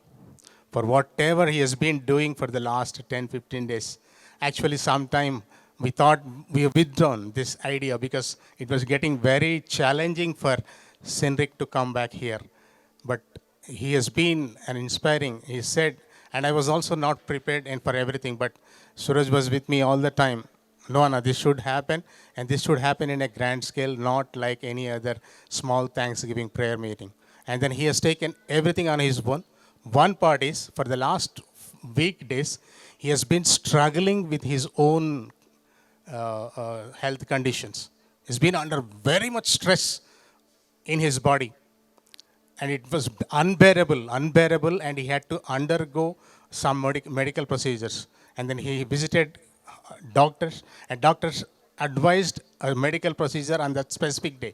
for whatever he has been doing for the last 10-15 days. Actually, sometime we thought we have withdrawn this idea because it was getting very challenging for Cynric to come back here. But he has been an inspiring, he said, and I was also not prepared and for everything, but Suraj was with me all the time. No, Anna, this should happen, and this should happen in a grand scale, not like any other small Thanksgiving prayer meeting. And then he has taken everything on his own. One part is, for the last weekdays, he has been struggling with his own health conditions. He's been under very much stress in his body. And it was unbearable, and he had to undergo some medical procedures. And then he visited doctors, and doctors advised a medical procedure on that specific day.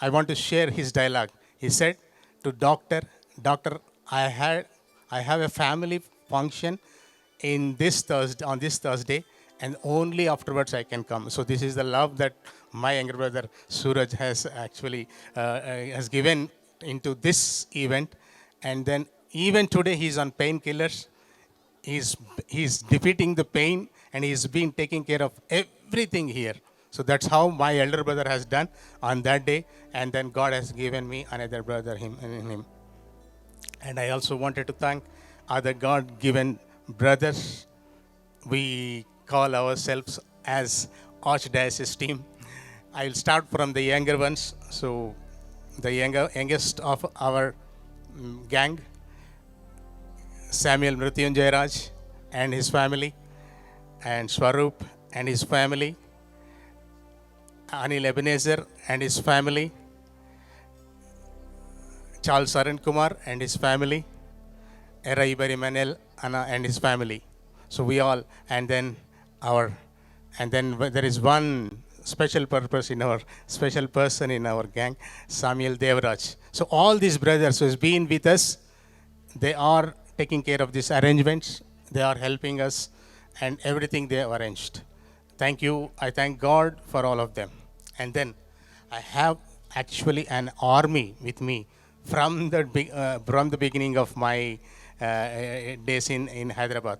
I want to share his dialogue. He said to doctor, I have a family function on this Thursday, and only afterwards I can come. So this is the love that my younger brother Suraj has actually has given into this event. And then even today he's on painkillers. He's defeating the pain, and he's been taking care of everything here. So that's how my elder brother has done on that day, and then God has given me another brother in him. And I also wanted to thank other God-given brothers. We call ourselves as Archdiocese team. I'll start from the younger ones. So the youngest of our gang, Samuel Mrityunjay Raj and his family, and Swaroop and his family, Anil Ebenezer and his family, Charles Saran Kumar and his family, Era Ibari Manel Anna and his family. So we all, and then there is one special person in our gang, Samuel Devraj. So all these brothers who has been with us, they are taking care of these arrangements. They are helping us, and everything they have arranged. Thank you. I thank God for all of them. And then I have actually an army with me from the beginning of my days in Hyderabad.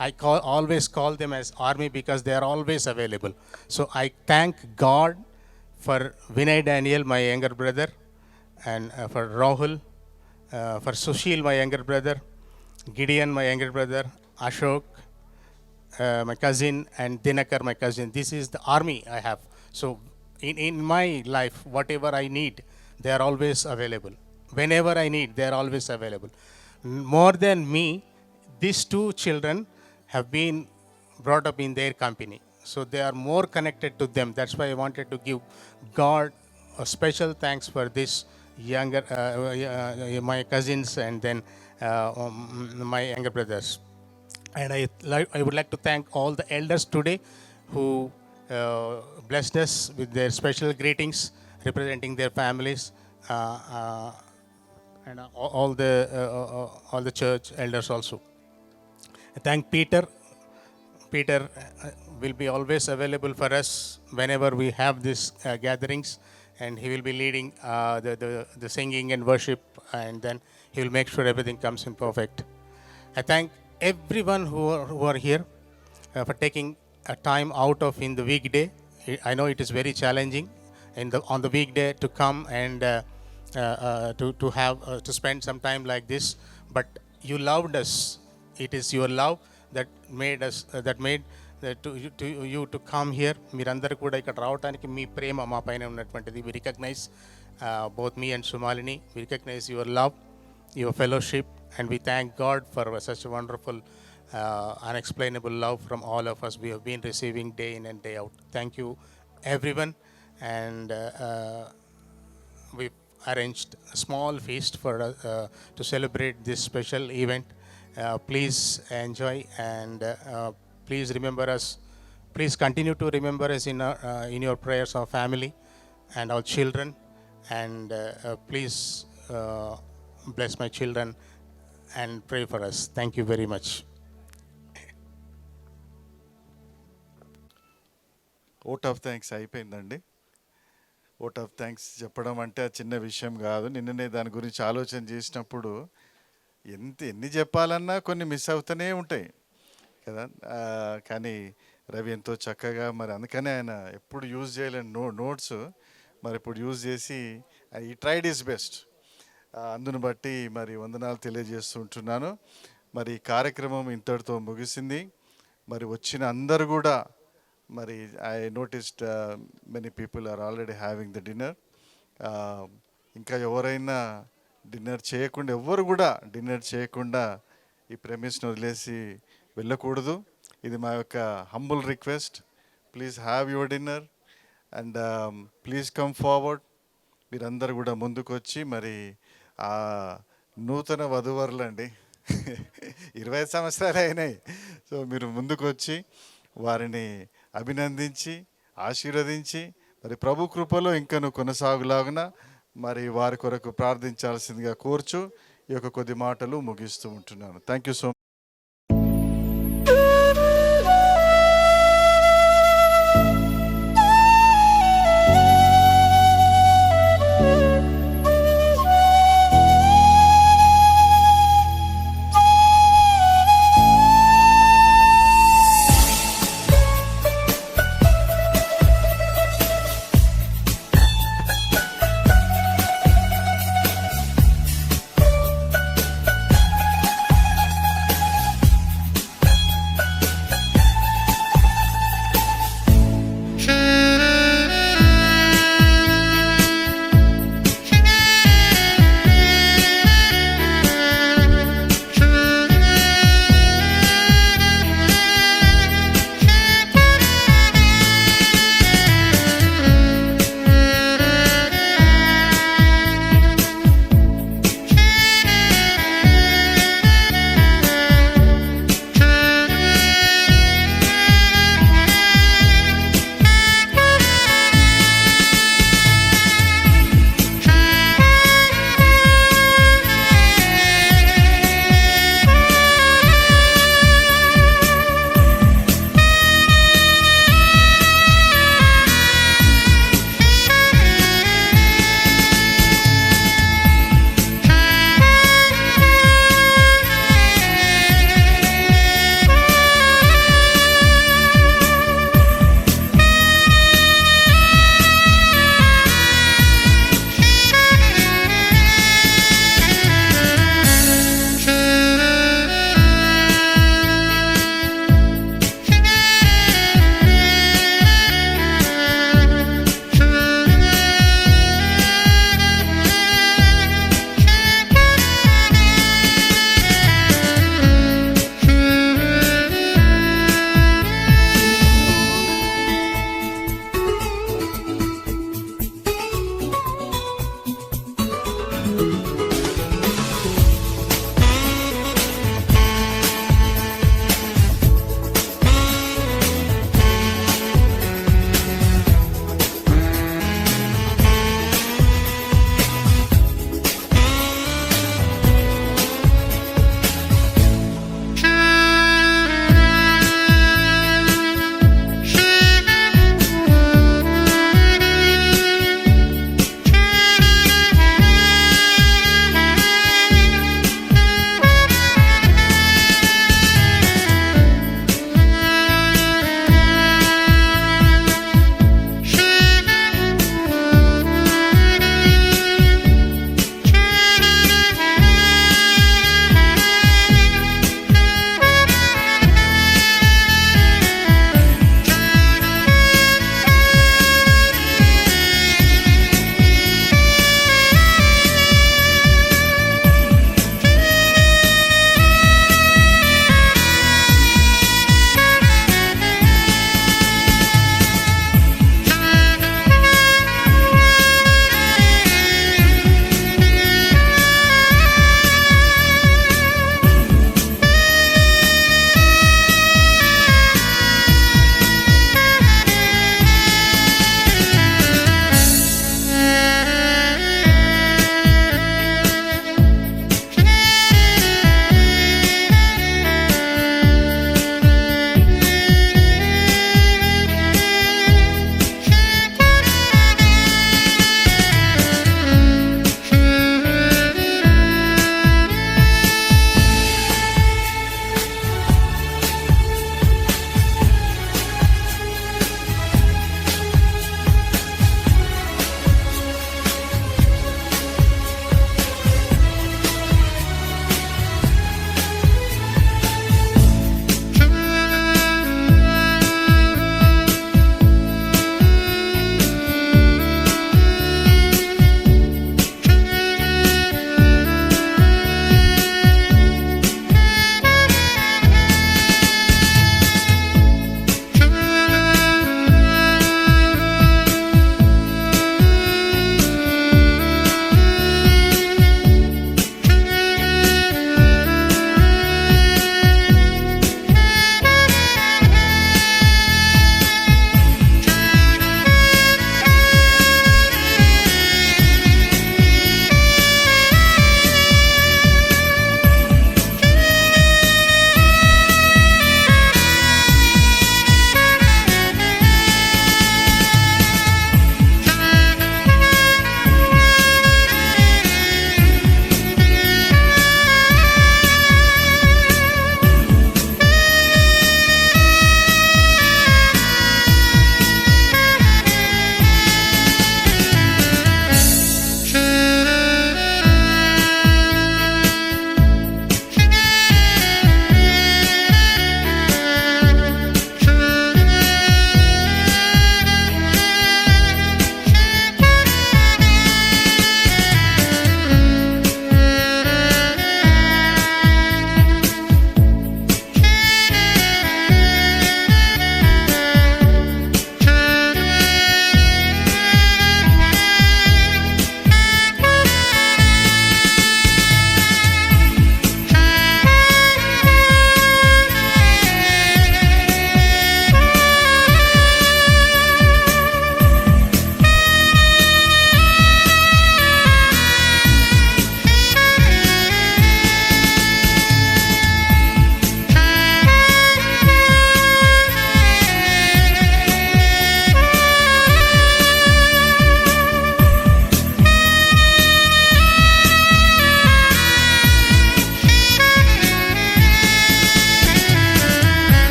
I always call them as army because they are always available. So I thank God for Vinay Daniel, my younger brother, and for Rahul, for Sushil, my younger brother, Gideon, my younger brother, Ashok, my cousin, and Dinakar, my cousin. This is the army I have. So in my life, whatever I need, they are always available. Whenever I need, they are always available. More than me, these two children have been brought up in their company. So they are more connected to them. That's why I wanted to give God a special thanks for this younger, my cousins, and then my younger brothers. And I would like to thank all the elders today who blessed us with their special greetings representing their families, and all the church elders also. I thank Peter. Peter will be always available for us whenever we have these gatherings, and he will be leading the singing and worship, and then he will make sure everything comes in perfect. I thank everyone who are here for taking a time out of in the weekday. I know it is very challenging on the weekday to come and to spend some time like this, but you loved us. It is your love that made us you to come here. మీరందరూ కూడా ఇక్కడ రావడానికి మీ ప్రేమ మా పైన ఉన్నటువంటిది. We recognize both me and Sumalini. We recognize your love, your fellowship, and we thank God for such a wonderful, unexplainable love from all of us we have been receiving day in and day out. Thank you, everyone, and we've arranged a small feast for to celebrate this special event. Please enjoy, and please remember us. Please continue to remember us in your prayers, our family and our children, and please bless my children and pray for us. Thank you very much. Vote of thanks అయిపోయిందండి. Vote of thanks చెప్పడం అంటే చిన్న విషయం కాదు. నిన్ననే దాని గురించి ఆలోచన చేసినప్పుడు ఎన్ని చెప్పాలన్నా కొన్ని మిస్ అవుతూనే ఉంటాయి కదా. కానీ రవి ఎంతో చక్కగా మరి అందుకనే ఆయన ఎప్పుడు యూజ్ చేయలేని నోట్స్ మరి ఇప్పుడు యూజ్ చేసి ఈ ట్రైడ్ ఈజ్ బెస్ట్. అందును బట్టి మరి వందనాలు తెలియజేస్తుంటున్నాను. మరి ఈ కార్యక్రమం ఇంతటితో ముగిసింది. మరి వచ్చిన అందరు కూడా మరి I noticed many people are already having the dinner. ఇంకా ఎవరైనా డిన్నర్ చేయకుండా ఎవ్వరు కూడా డిన్నర్ చేయకుండా ఈ ప్రెమిస్ని వదిలేసి వెళ్ళకూడదు. ఇది మా యొక్క humble request. Please have your dinner and please come forward. మీరందరూ కూడా ముందుకు వచ్చి మరి ఆ నూతన వధూవరులండి 25 సంవత్సరాలు అయినాయి. సో మీరు ముందుకు వచ్చి వారిని అభినందించి ఆశీర్వదించి మరి ప్రభు కృపలో ఇంకను కొనసాగులాగున మరి వారి కొరకు ప్రార్థించాల్సిందిగా కోర్చు ఈ యొక్క కొద్ది మాటలు ముగిస్తూ ఉంటున్నాను. Thank you so much.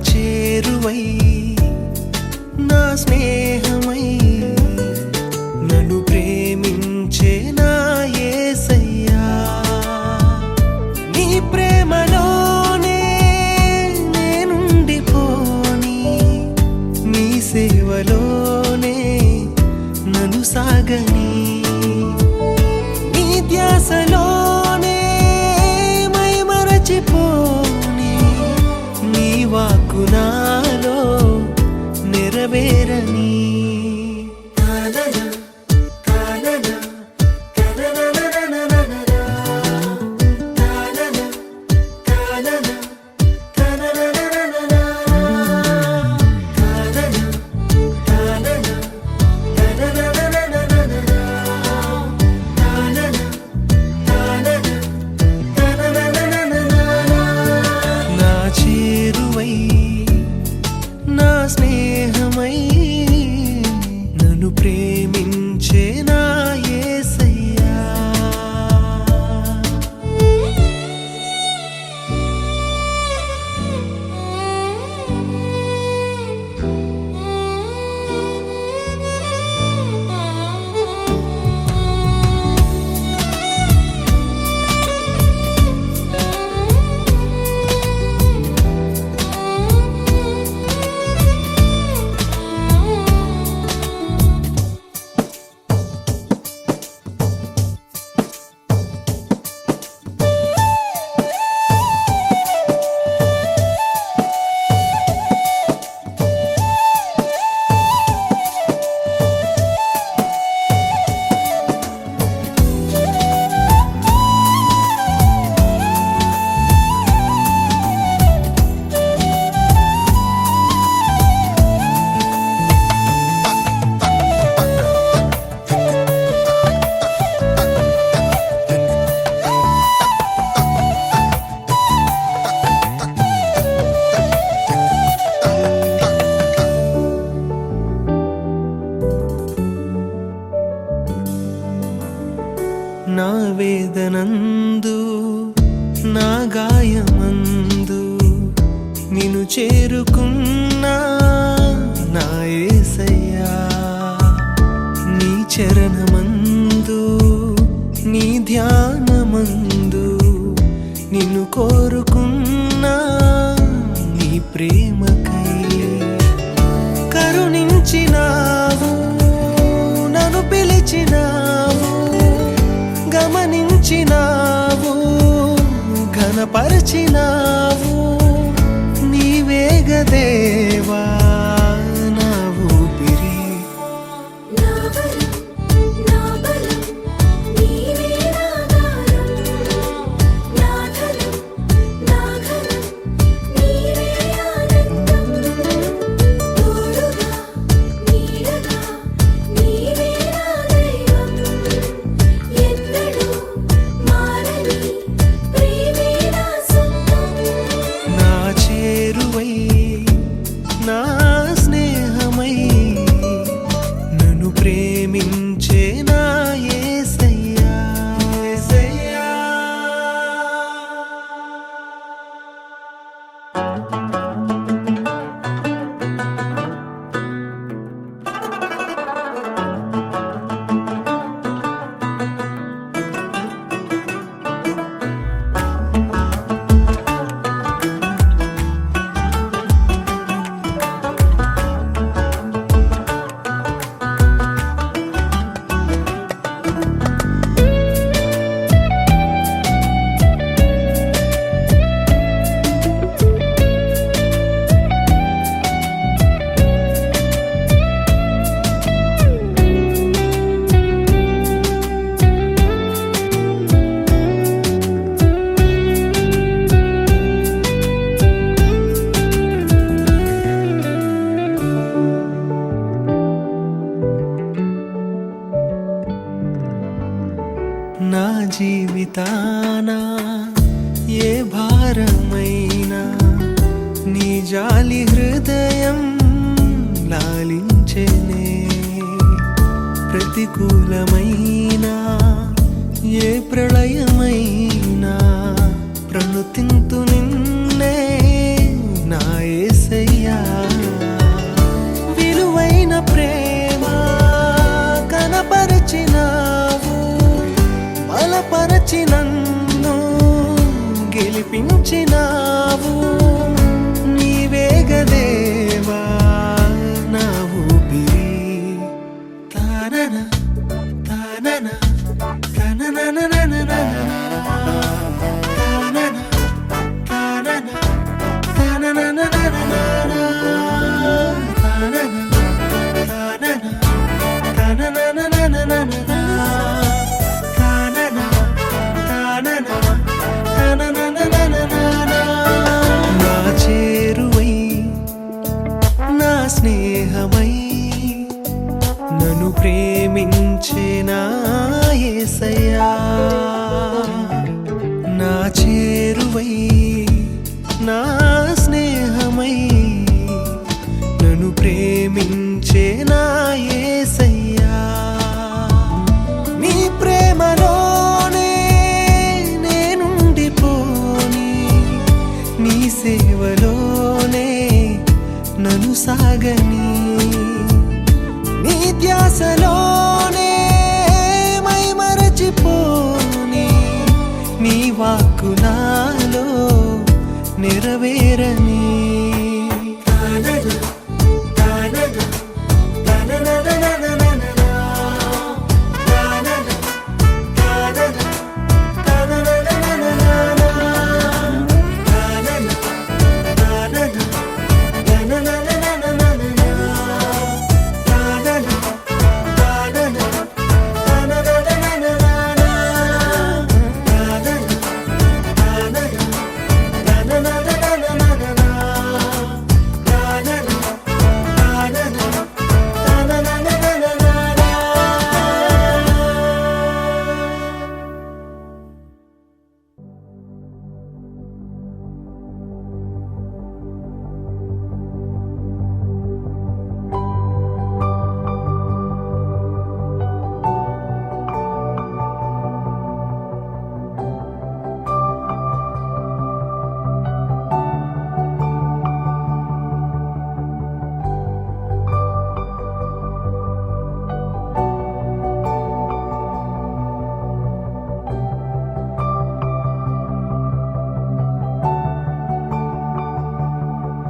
చేరువై నా స్నేహమై నన్ను ప్రేమించే నా యేసయ్యా, నీ ప్రేమలోనే నేనుండిపోని, నీ సేవలోనే నన్ను సాగని, నీ ధ్యాసలోనే మై మరచిపోని, నీ వాక్కు నాలో నెరవేరని. నా చేరువై నా స్నేహమై నన్ను ప్రేమించే నా యేసయ్యా. నా వేదనందు నా గాయమందు నిన్ను చేరుకున్నా నా యేసయ్యా, నీ చరణమందు నీ ధ్యానమందు నిన్ను కోరుకున్నా, నీ ప్రేమకై కరుణించినావు, నన్ను పిలిచినావు, గమనించినావు, ఘనపరచినావు, నీవేగ దేవా నా ఊపిరి. నా చేరువై నా స్నేహమై నన్ను ప్రేమించే నా యేసయ్యా, యేసయ్యా. నా జీవితాన ఏ భారమైనా నీ జాలి హృదయం లాలించెనే, ప్రతికూలమైన ఏ ప్రళయమైనా ప్రణుతింతు నిన్నే నా యేసయ్యా. చేరువై నా స్నేహమై నన్ను ప్రేమించే నా యేసయ్యా. నీ ప్రేమలోనే నేనుండిపోని, నీ సేవలోనే నన్ను సాగని, నీ ధ్యాసలోనే మై మరచిపోని, నీ వాక్కు నాలో నెరవేరని.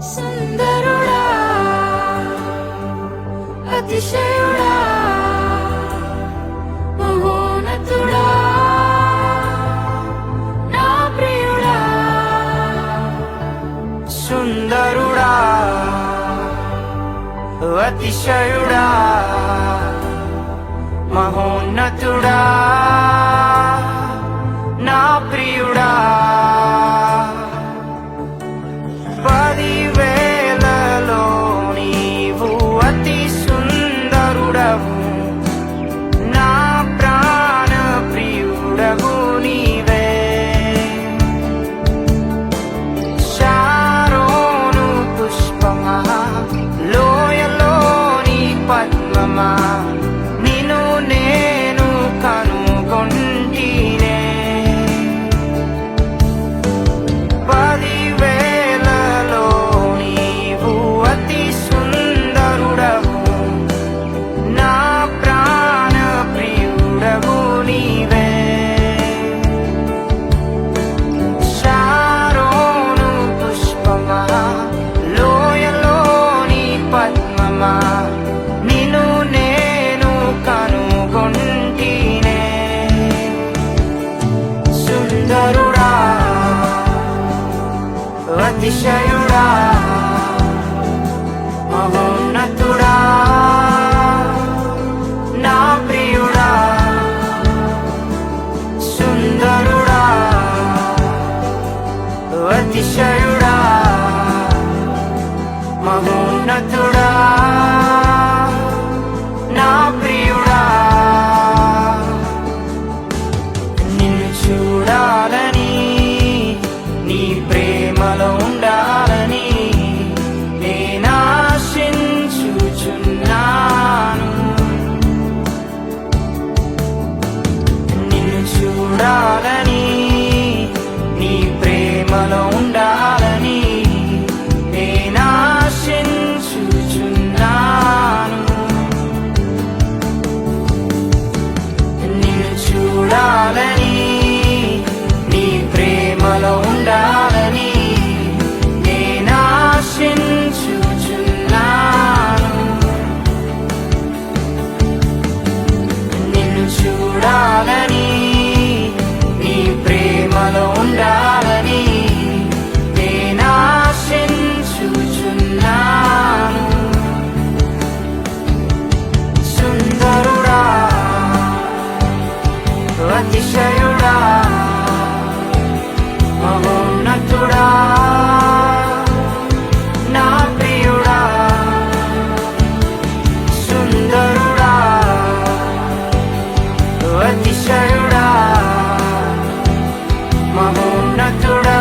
సుందరుడా, అతిశయుడా, మహోన్నతుడా, నా ప్రియుడా. సుందరుడా, అతిశయుడా, మహోన్నతుడా, నా ప్రియుడా. 10,000లలో నీవు అతి సుందరుడవు, నా ప్రాణ ప్రియుడవు నీవే. శారోను పుష్పమా, లోయలోని పద్మమా, నిన్ను నేను కనుగొంటినే. 10,000లలో నీవు అతి సుందరుడవు, నా ప్రాణ ప్రియుడవు నీవే. శారోను పుష్పమా, లోయలోని పద్మమా, నిన్ను నేను కనుగొంటినే. సుందరుడా, అతిశయుడా, మహోన్నతుడా, నా ప్రియుడా. సుందరుడా, అతిశయుడా, మహోన్నతుడా, నా ప్రియుడా. నిన్ను చూడాలని, నీ ప్రేమలో ఉండాలని, మహోన్నతుడా